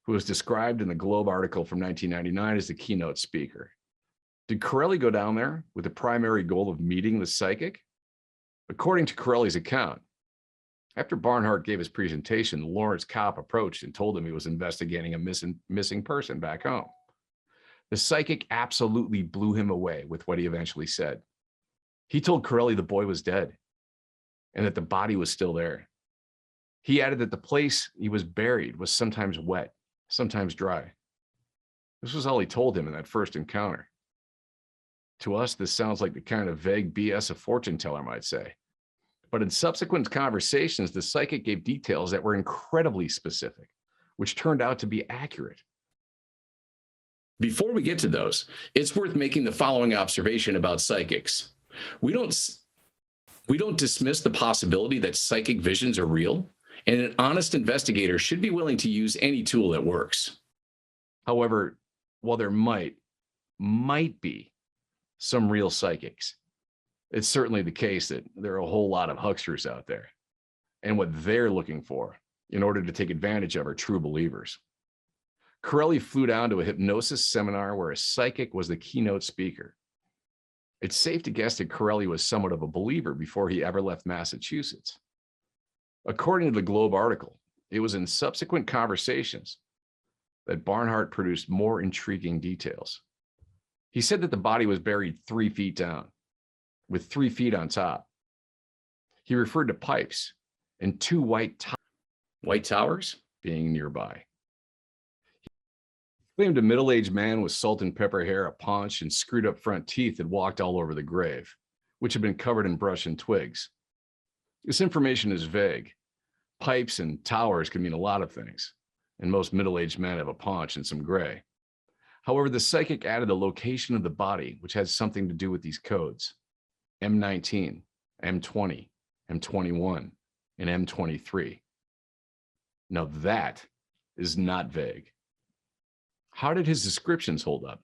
who was described in the Globe article from 1999 as the keynote speaker. Did Corelli go down there with the primary goal of meeting the psychic? According to Corelli's account, after Barnhart gave his presentation, the Lawrence cop approached and told him he was investigating a missing person back home. The psychic absolutely blew him away with what he eventually said. He told Corelli the boy was dead and that the body was still there. He added that the place he was buried was sometimes wet, sometimes dry. This was all he told him in that first encounter. To us, this sounds like the kind of vague BS a fortune teller might say. But in subsequent conversations, the psychic gave details that were incredibly specific, which turned out to be accurate. Before we get to those, it's worth making the following observation about psychics. We don't dismiss the possibility that psychic visions are real, and an honest investigator should be willing to use any tool that works. However, while there might be some real psychics, it's certainly the case that there are a whole lot of hucksters out there, and what they're looking for in order to take advantage of are true believers. Corelli flew down to a hypnosis seminar where a psychic was the keynote speaker. It's safe to guess that Corelli was somewhat of a believer before he ever left Massachusetts. According to the Globe article, it was in subsequent conversations that Barnhart produced more intriguing details. He said that the body was buried 3 feet down, with 3 feet on top. He referred to pipes and 2 white towers being nearby. He claimed a middle-aged man with salt and pepper hair, a paunch, and screwed up front teeth had walked all over the grave, which had been covered in brush and twigs. This information is vague. Pipes and towers can mean a lot of things, and most middle-aged men have a paunch and some gray. However, the psychic added the location of the body, which has something to do with these codes: M19, M20, M21, and M23. Now that is not vague. How did his descriptions hold up?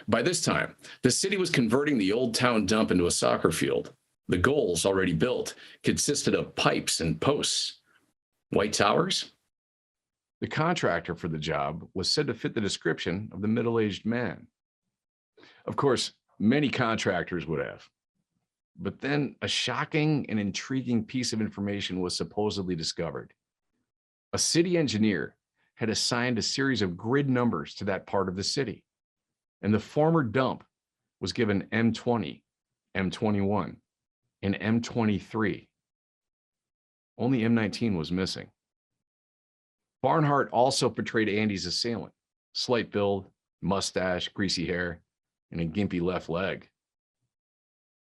By this time, the city was converting the old town dump into a soccer field. The goals, already built, consisted of pipes and posts. White towers? The contractor for the job was said to fit the description of the middle-aged man. Of course, many contractors would have. But then a shocking and intriguing piece of information was supposedly discovered. A city engineer had assigned a series of grid numbers to that part of the city, and the former dump was given M20, M21, and M23. Only M19 was missing. Barnhart also portrayed Andy's assailant: slight build, mustache, greasy hair, and a gimpy left leg.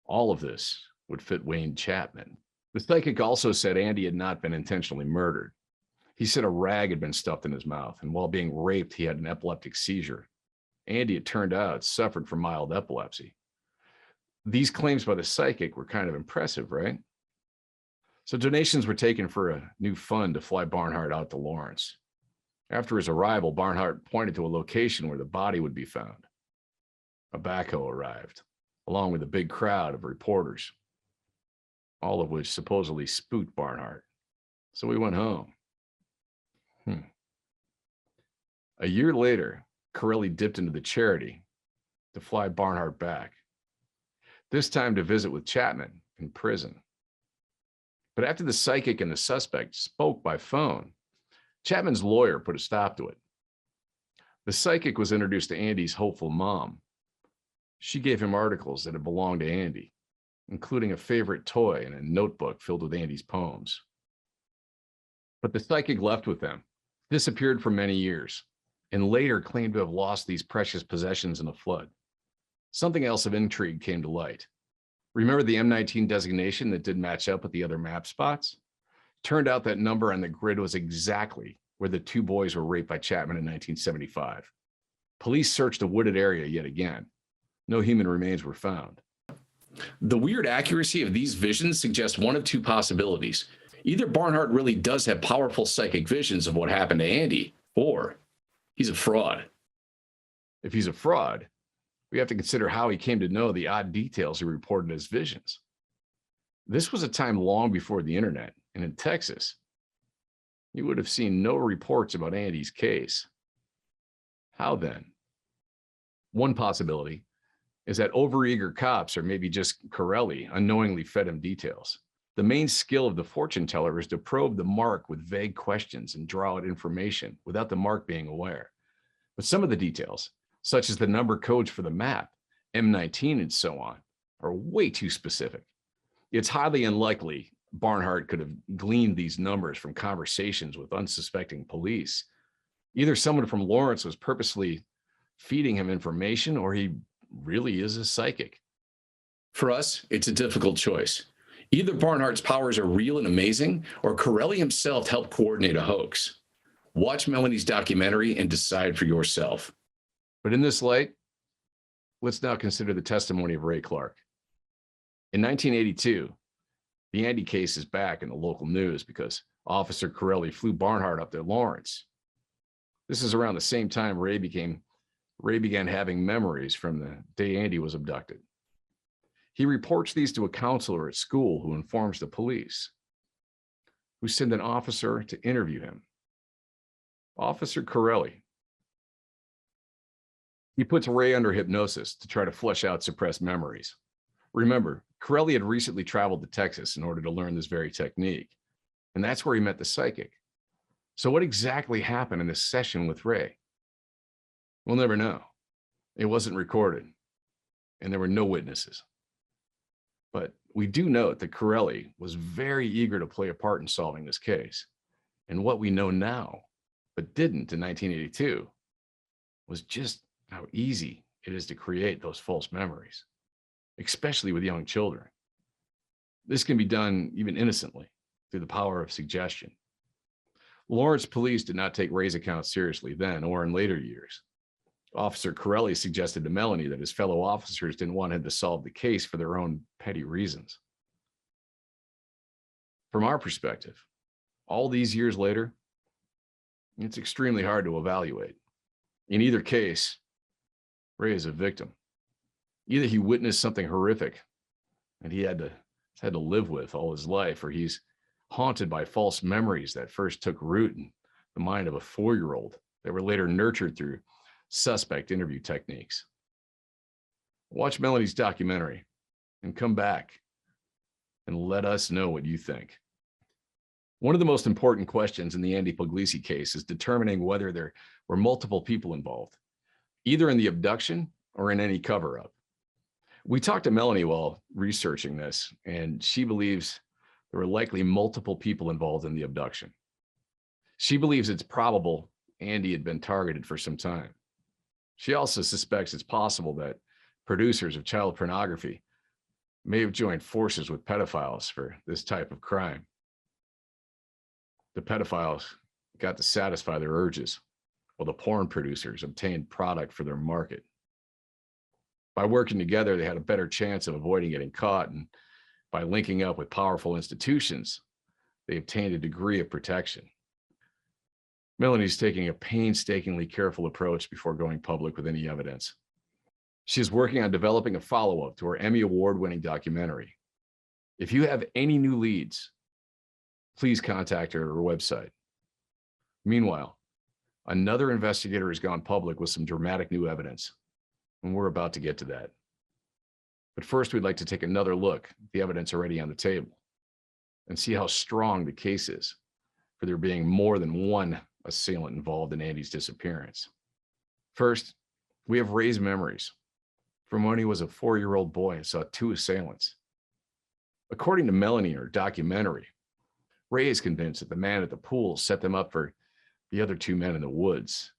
All of this would fit Wayne Chapman. The psychic also said Andy had not been intentionally murdered. He said a rag had been stuffed in his mouth, and while being raped, he had an epileptic seizure. Andy, it turned out, suffered from mild epilepsy. These claims by the psychic were kind of impressive, right? So donations were taken for a new fund to fly Barnhart out to Lawrence. After his arrival, Barnhart pointed to a location where the body would be found. A backhoe arrived, along with a big crowd of reporters, all of which supposedly spooked Barnhart. So we went home. A year later, Corelli dipped into the Charity to fly Barnhart back, this time to visit with Chapman in prison. But after the psychic and the suspect spoke by phone, Chapman's lawyer put a stop to it. The psychic was introduced to Andy's hopeful mom. She gave him articles that had belonged to Andy, including a favorite toy and a notebook filled with Andy's poems. But the psychic left with them, disappeared for many years, and later claimed to have lost these precious possessions in a flood. Something else of intrigue came to light. Remember the M19 designation that didn't match up with the other map spots? Turned out that number on the grid was exactly where the two boys were raped by Chapman in 1975. Police searched the wooded area yet again. No human remains were found. The weird accuracy of these visions suggests one of two possibilities. Either Barnhart really does have powerful psychic visions of what happened to Andy, or he's a fraud. If he's a fraud, we have to consider how he came to know the odd details he reported as visions. This was a time long before the internet, and in Texas, you would have seen no reports about Andy's case. How then? One possibility is that overeager cops, or maybe just Corelli, unknowingly fed him details. The main skill of the fortune teller is to probe the mark with vague questions and draw out information without the mark being aware. But some of the details, such as the number codes for the map, M19 and so on, are way too specific. It's highly unlikely Barnhart could have gleaned these numbers from conversations with unsuspecting police. Either someone from Lawrence was purposely feeding him information, or he really is a psychic. For us, it's a difficult choice. Either Barnhart's powers are real and amazing, or Corelli himself helped coordinate a hoax. Watch Melanie's documentary and decide for yourself. But in this light, let's now consider the testimony of Ray Clark. In 1982, the Andy case is back in the local news because Officer Corelli flew Barnhart up to Lawrence. This is around the same time Ray began having memories from the day Andy was abducted. He reports these to a counselor at school who informs the police, who send an officer to interview him. Officer Corelli. He puts Ray under hypnosis to try to flush out suppressed memories. Remember, Corelli had recently traveled to Texas in order to learn this very technique, and that's where he met the psychic. So what exactly happened in this session with Ray? We'll never know. It wasn't recorded, and there were no witnesses. But we do note that Corelli was very eager to play a part in solving this case. And what we know now, but didn't in 1982, was just how easy it is to create those false memories, especially with young children. This can be done even innocently through the power of suggestion. Lawrence police did not take Ray's account seriously then or in later years. Officer Corelli suggested to Melanie that his fellow officers didn't want him to solve the case for their own petty reasons. From our perspective, all these years later, it's extremely hard to evaluate. In either case, Ray is a victim. Either he witnessed something horrific and he had to live with all his life, or he's haunted by false memories that first took root in the mind of a 4-year-old that were later nurtured through suspect interview techniques. Watch Melanie's documentary and come back and let us know what you think. One of the most important questions in the Andy Puglisi case is determining whether there were multiple people involved, either in the abduction or in any cover-up. We talked to Melanie while researching this, and she believes there were likely multiple people involved in the abduction. She believes it's probable Andy had been targeted for some time. She also suspects it's possible that producers of child pornography may have joined forces with pedophiles for this type of crime. The pedophiles got to satisfy their urges, while the porn producers obtained product for their market. By working together, they had a better chance of avoiding getting caught, and by linking up with powerful institutions, they obtained a degree of protection. Melanie's taking a painstakingly careful approach before going public with any evidence. She is working on developing a follow-up to her Emmy Award-winning documentary. If you have any new leads, please contact her at her website. Meanwhile, another investigator has gone public with some dramatic new evidence, and we're about to get to that. But first, we'd like to take another look at the evidence already on the table and see how strong the case is for there being more than one assailant involved in Andy's disappearance. First, we have Ray's memories from when he was a 4-year-old boy and saw 2 assailants. According to Melanie in her documentary, Ray is convinced that the man at the pool set them up for the other 2 men in the woods.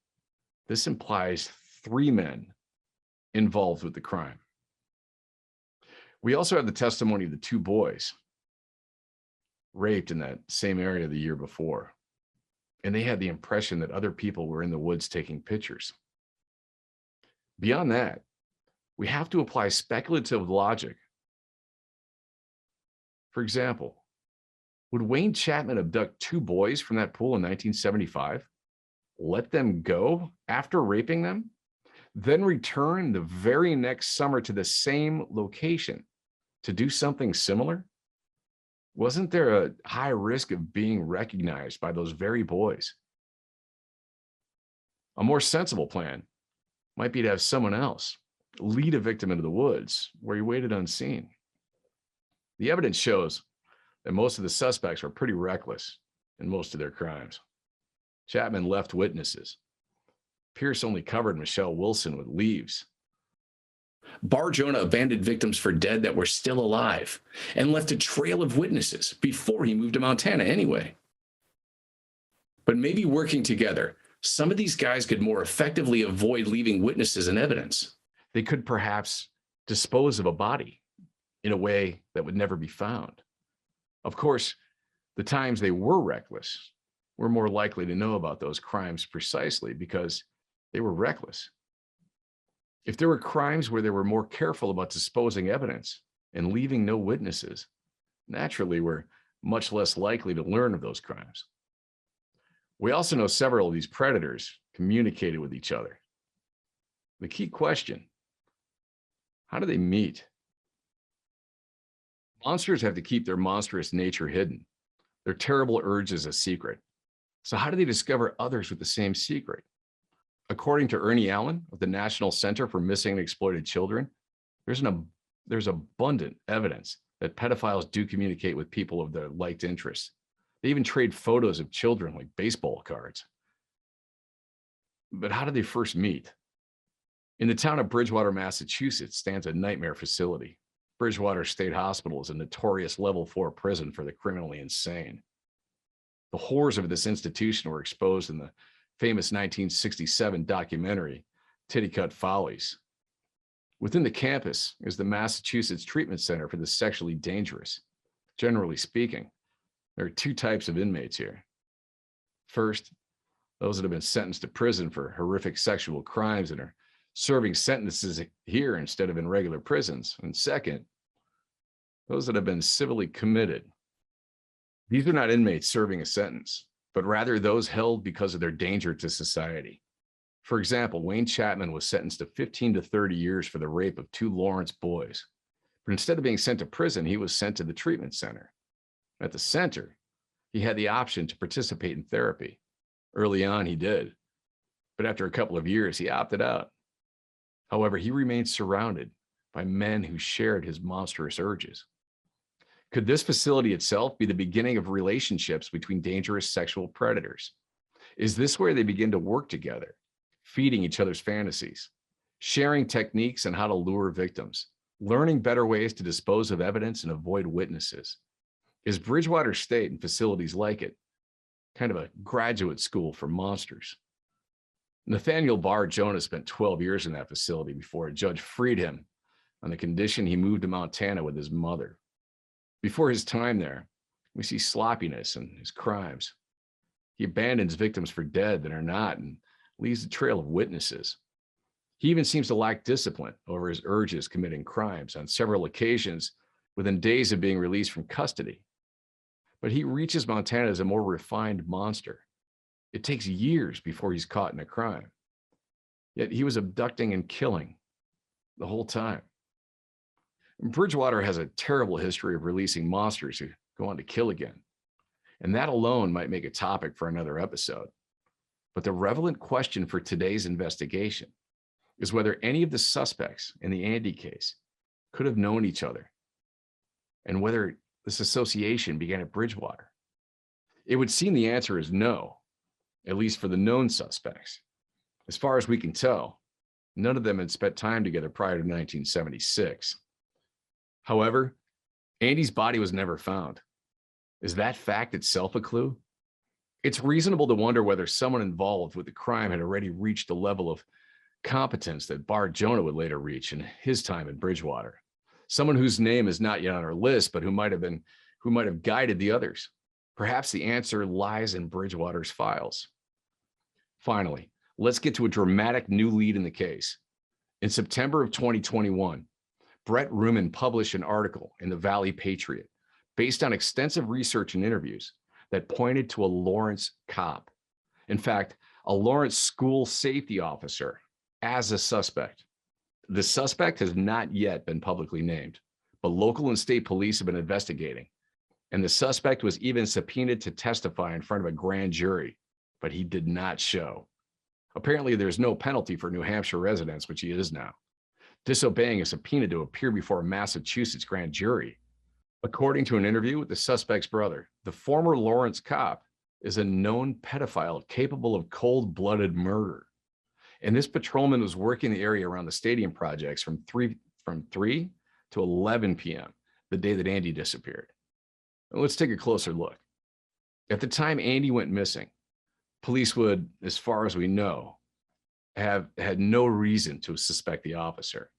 This implies 3 men involved with the crime. We also have the testimony of the 2 boys raped in that same area the year before, and they had the impression that other people were in the woods taking pictures. Beyond that, we have to apply speculative logic. For example, would Wayne Chapman abduct 2 boys from that pool in 1975, let them go after raping them, then return the very next summer to the same location to do something similar? Wasn't there a high risk of being recognized by those very boys? A more sensible plan might be to have someone else lead a victim into the woods where he waited unseen. The evidence shows that most of the suspects were pretty reckless in most of their crimes. Chapman left witnesses. Pierce only covered Michelle Wilson with leaves. Bar Jonah abandoned victims for dead that were still alive and left a trail of witnesses before he moved to Montana anyway. But maybe working together, some of these guys could more effectively avoid leaving witnesses and evidence. They could perhaps dispose of a body in a way that would never be found. Of course, the times they were reckless, we're more likely to know about those crimes precisely because they were reckless. If there were crimes where they were more careful about disposing evidence and leaving no witnesses, naturally we're much less likely to learn of those crimes. We also know several of these predators communicated with each other. The key question: how do they meet? Monsters have to keep their monstrous nature hidden, their terrible urges a secret. So how do they discover others with the same secret? According to Ernie Allen of the National Center for Missing and Exploited Children, there's abundant evidence that pedophiles do communicate with people of their liked interests. They even trade photos of children like baseball cards. But how did they first meet? In the town of Bridgewater, Massachusetts, stands a nightmare facility. Bridgewater State Hospital is a notorious level 4 prison for the criminally insane. The horrors of this institution were exposed in the famous 1967 documentary, Tittycut Follies. Within the campus is the Massachusetts Treatment Center for the Sexually Dangerous. Generally speaking, there are 2 types of inmates here. First, those that have been sentenced to prison for horrific sexual crimes and are serving sentences here instead of in regular prisons. And second, those that have been civilly committed. These are not inmates serving a sentence, but rather those held because of their danger to society. For example, Wayne Chapman was sentenced to 15 to 30 years for the rape of 2 Lawrence boys. But instead of being sent to prison, he was sent to the treatment center. At the center, he had the option to participate in therapy. Early on, he did. But after a couple of years, he opted out. However, he remained surrounded by men who shared his monstrous urges. Could this facility itself be the beginning of relationships between dangerous sexual predators? Is this where they begin to work together, feeding each other's fantasies, sharing techniques on how to lure victims, learning better ways to dispose of evidence and avoid witnesses? Is Bridgewater State and facilities like it kind of a graduate school for monsters? Nathaniel Barr Jonas spent 12 years in that facility before a judge freed him on the condition he moved to Montana with his mother. Before his time there, we see sloppiness in his crimes. He abandons victims for dead that are not and leaves a trail of witnesses. He even seems to lack discipline over his urges, committing crimes on several occasions within days of being released from custody. But he reaches Montana as a more refined monster. It takes years before he's caught in a crime. Yet he was abducting and killing the whole time. Bridgewater has a terrible history of releasing monsters who go on to kill again. And that alone might make a topic for another episode. But the relevant question for today's investigation is whether any of the suspects in the Andy case could have known each other and whether this association began at Bridgewater. It would seem the answer is no, at least for the known suspects. As far as we can tell, none of them had spent time together prior to 1976. However, Andy's body was never found. Is that fact itself a clue? It's reasonable to wonder whether someone involved with the crime had already reached the level of competence that Bart Jonah would later reach in his time in Bridgewater. Someone whose name is not yet on our list, but who might have guided the others. Perhaps the answer lies in Bridgewater's files. Finally, let's get to a dramatic new lead in the case. In September of 2021, Brett Ruman published an article in the Valley Patriot based on extensive research and interviews that pointed to a Lawrence cop. In fact, a Lawrence school safety officer as a suspect. The suspect has not yet been publicly named, but local and state police have been investigating. And the suspect was even subpoenaed to testify in front of a grand jury, but he did not show. Apparently, there's no penalty for New Hampshire residents, which he is now. Disobeying a subpoena to appear before a Massachusetts grand jury. According to an interview with the suspect's brother, the former Lawrence cop is a known pedophile capable of cold-blooded murder. And this patrolman was working the area around the stadium projects from 3 to 11 p.m., the day that Andy disappeared. Now, let's take a closer look. At the time Andy went missing, police would, as far as we know, have had no reason to suspect the officer.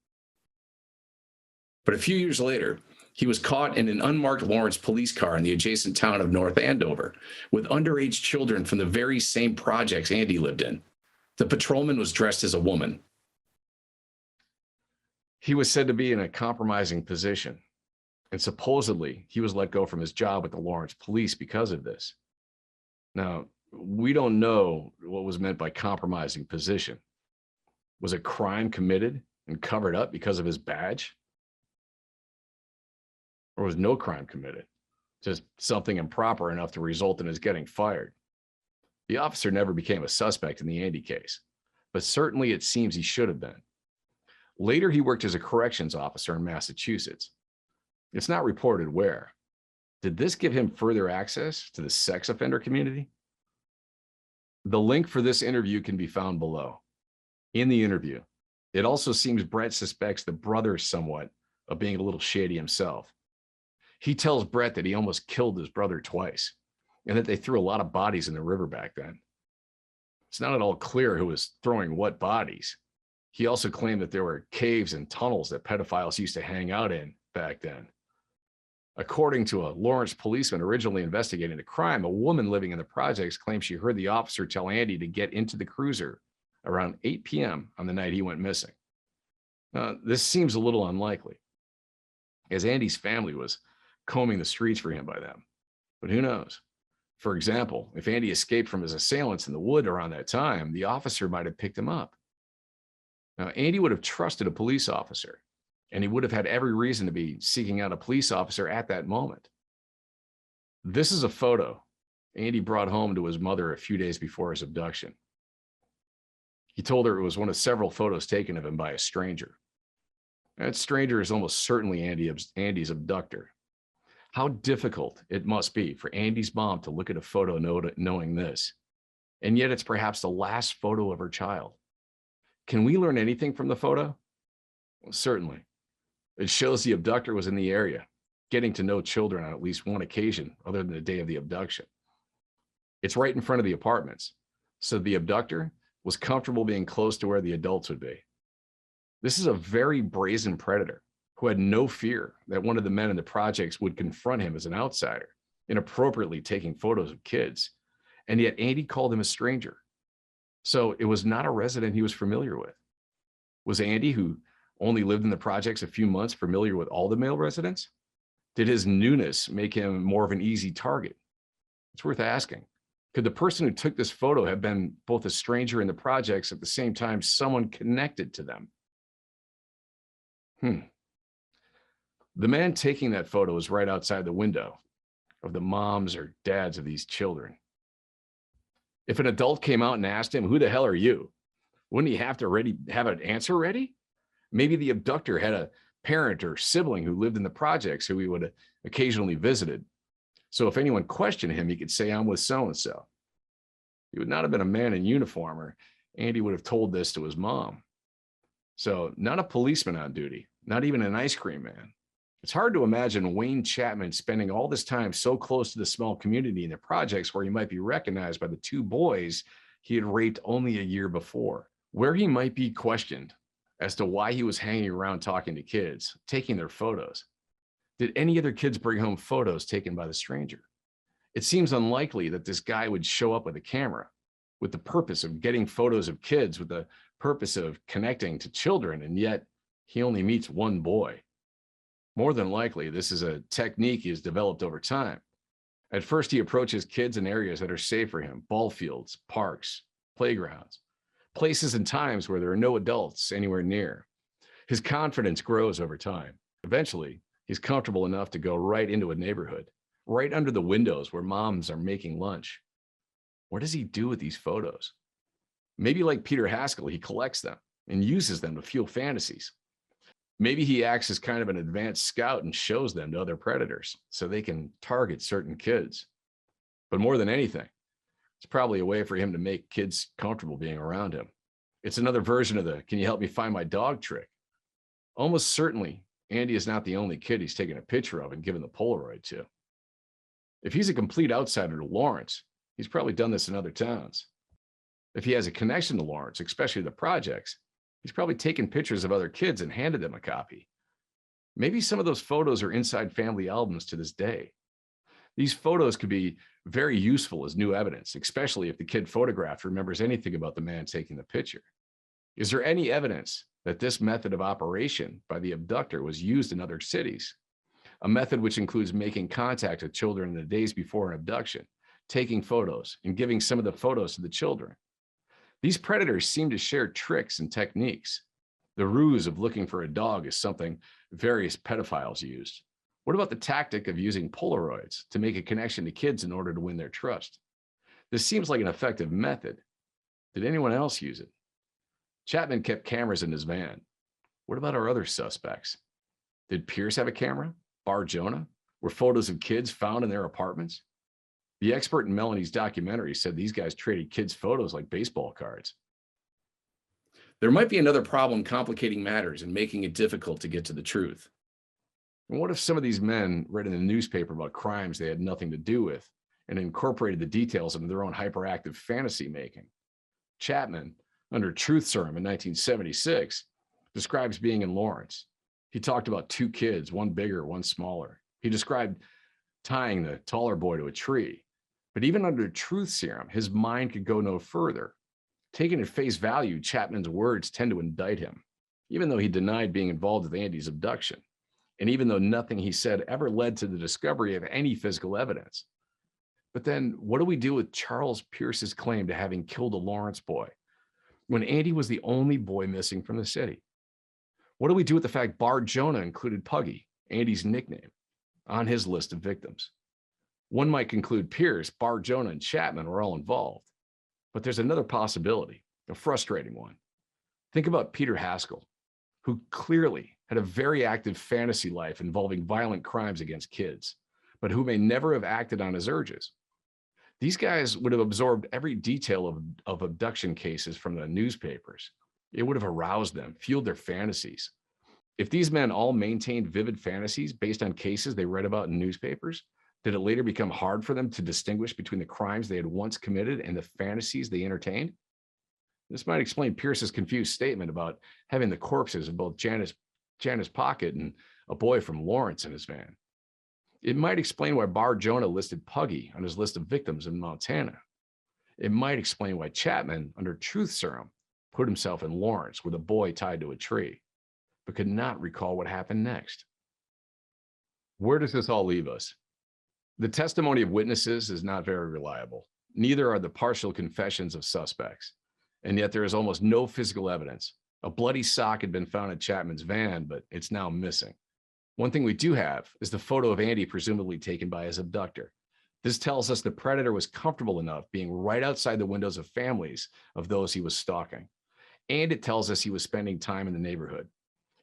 But a few years later, he was caught in an unmarked Lawrence police car in the adjacent town of North Andover with underage children from the very same projects Andy lived in. The patrolman was dressed as a woman. He was said to be in a compromising position, and supposedly he was let go from his job with the Lawrence police because of this. Now, we don't know what was meant by compromising position. Was a crime committed and covered up because of his badge? Or was no crime committed? Just something improper enough to result in his getting fired. The officer never became a suspect in the Andy case, but certainly it seems he should have been. Later, he worked as a corrections officer in Massachusetts. It's not reported where. Did this give him further access to the sex offender community? The link for this interview can be found below. In the interview, it also seems Brett suspects the brother somewhat of being a little shady himself. He tells Brett that he almost killed his brother twice, and that they threw a lot of bodies in the river back then. It's not at all clear who was throwing what bodies. He also claimed that there were caves and tunnels that pedophiles used to hang out in back then. According to a Lawrence policeman originally investigating the crime, a woman living in the projects claimed she heard the officer tell Andy to get into the cruiser around 8 p.m. on the night he went missing. This seems a little unlikely, as Andy's family was combing the streets for him by then. But who knows? For example, if Andy escaped from his assailants in the wood around that time, the officer might have picked him up. Now, Andy would have trusted a police officer, and he would have had every reason to be seeking out a police officer at that moment. This is a photo Andy brought home to his mother a few days before his abduction. He told her it was one of several photos taken of him by a stranger. That stranger is almost certainly Andy's abductor. How difficult it must be for Andy's mom to look at a photo knowing this, and yet it's perhaps the last photo of her child. Can we learn anything from the photo? Well, certainly. It shows the abductor was in the area, getting to know children on at least one occasion other than the day of the abduction. It's right in front of the apartments, so the abductor was comfortable being close to where the adults would be. This is a very brazen predator who had no fear that one of the men in the projects would confront him as an outsider, inappropriately taking photos of kids. And yet Andy called him a stranger. So it was not a resident he was familiar with. Was Andy, who only lived in the projects a few months, familiar with all the male residents? Did his newness make him more of an easy target? It's worth asking. Could the person who took this photo have been both a stranger in the projects at the same time someone connected to them? The man taking that photo was right outside the window of the moms or dads of these children. If an adult came out and asked him, "Who the hell are you?" wouldn't he have to have an answer ready? Maybe the abductor had a parent or sibling who lived in the projects who he would occasionally visited. So if anyone questioned him, he could say, "I'm with so-and-so." He would not have been a man in uniform, or Andy would have told this to his mom. So not a policeman on duty, not even an ice cream man. It's hard to imagine Wayne Chapman spending all this time so close to the small community in the projects where he might be recognized by the two boys he had raped only a year before, where he might be questioned as to why he was hanging around talking to kids, taking their photos. Did any other kids bring home photos taken by the stranger? It seems unlikely that this guy would show up with a camera with the purpose of getting photos of kids, with the purpose of connecting to children, and yet he only meets one boy. More than likely, this is a technique he has developed over time. At first, he approaches kids in areas that are safe for him: ball fields, parks, playgrounds, places and times where there are no adults anywhere near. His confidence grows over time. Eventually, he's comfortable enough to go right into a neighborhood, right under the windows where moms are making lunch. What does he do with these photos? Maybe like Peter Haskell, he collects them and uses them to fuel fantasies. Maybe he acts as kind of an advanced scout and shows them to other predators so they can target certain kids. But more than anything, it's probably a way for him to make kids comfortable being around him. It's another version of the "can you help me find my dog" trick. Almost certainly, Andy is not the only kid he's taken a picture of and given the Polaroid to. If he's a complete outsider to Lawrence, he's probably done this in other towns. If he has a connection to Lawrence, especially the projects, he's probably taken pictures of other kids and handed them a copy. Maybe some of those photos are inside family albums to this day. These photos could be very useful as new evidence, especially if the kid photographed remembers anything about the man taking the picture. Is there any evidence that this method of operation by the abductor was used in other cities? A method which includes making contact with children in the days before an abduction, taking photos, and giving some of the photos to the children. These predators seem to share tricks and techniques. The ruse of looking for a dog is something various pedophiles used. What about the tactic of using Polaroids to make a connection to kids in order to win their trust? This seems like an effective method. Did anyone else use it? Chapman kept cameras in his van. What about our other suspects? Did Pierce have a camera? Bar Jonah? Were photos of kids found in their apartments? The expert in Melanie's documentary said these guys traded kids' photos like baseball cards. There might be another problem complicating matters and making it difficult to get to the truth. And what if some of these men read in the newspaper about crimes they had nothing to do with and incorporated the details into their own hyperactive fantasy making? Chapman, under Truth Serum in 1976, describes being in Lawrence. He talked about two kids, one bigger, one smaller. He described tying the taller boy to a tree. But even under Truth Serum, his mind could go no further. Taken at face value, Chapman's words tend to indict him, even though he denied being involved with Andy's abduction, and even though nothing he said ever led to the discovery of any physical evidence. But then what do we do with Charles Pierce's claim to having killed a Lawrence boy when Andy was the only boy missing from the city? What do we do with the fact Bar Jonah included Puggy, Andy's nickname, on his list of victims? One might conclude Pierce, Bar Jonah, and Chapman were all involved. But there's another possibility, a frustrating one. Think about Peter Haskell, who clearly had a very active fantasy life involving violent crimes against kids, but who may never have acted on his urges. These guys would have absorbed every detail of abduction cases from the newspapers. It would have aroused them, fueled their fantasies. If these men all maintained vivid fantasies based on cases they read about in newspapers, did it later become hard for them to distinguish between the crimes they had once committed and the fantasies they entertained? This might explain Pierce's confused statement about having the corpses of both Janice Pocket and a boy from Lawrence in his van. It might explain why Bar Jonah listed Puggy on his list of victims in Montana. It might explain why Chapman, under truth serum, put himself in Lawrence with a boy tied to a tree, but could not recall what happened next. Where does this all leave us? The testimony of witnesses is not very reliable. Neither are the partial confessions of suspects. And yet there is almost no physical evidence. A bloody sock had been found in Chapman's van, but it's now missing. One thing we do have is the photo of Andy presumably taken by his abductor. This tells us the predator was comfortable enough being right outside the windows of families of those he was stalking. And it tells us he was spending time in the neighborhood.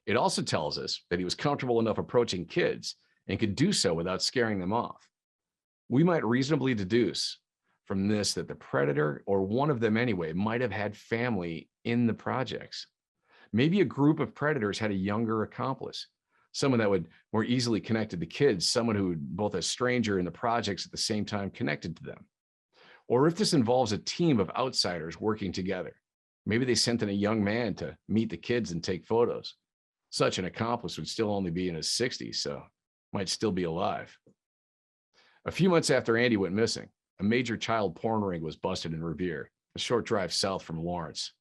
It also tells us that he was comfortable enough approaching kids and could do so without scaring them off. We might reasonably deduce from this that the predator, or one of them anyway, might have had family in the projects. Maybe a group of predators had a younger accomplice, someone that would more easily connect to the kids, someone who would both a stranger in the projects at the same time connected to them. Or if this involves a team of outsiders working together, maybe they sent in a young man to meet the kids and take photos. Such an accomplice would still only be in his 60s, so might still be alive. A few months after Andy went missing, a major child porn ring was busted in Revere, a short drive south from Lawrence.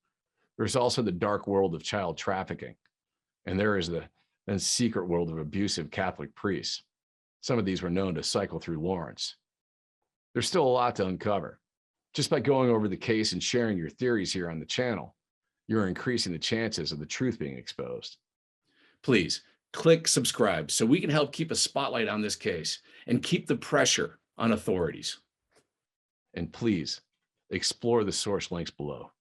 There's also the dark world of child trafficking, and there is the then secret world of abusive Catholic priests. Some of these were known to cycle through Lawrence. There's still a lot to uncover. Just by going over the case and sharing your theories here on the channel, you're increasing the chances of the truth being exposed. Please click subscribe so we can help keep a spotlight on this case and keep the pressure on authorities. And please explore the source links below.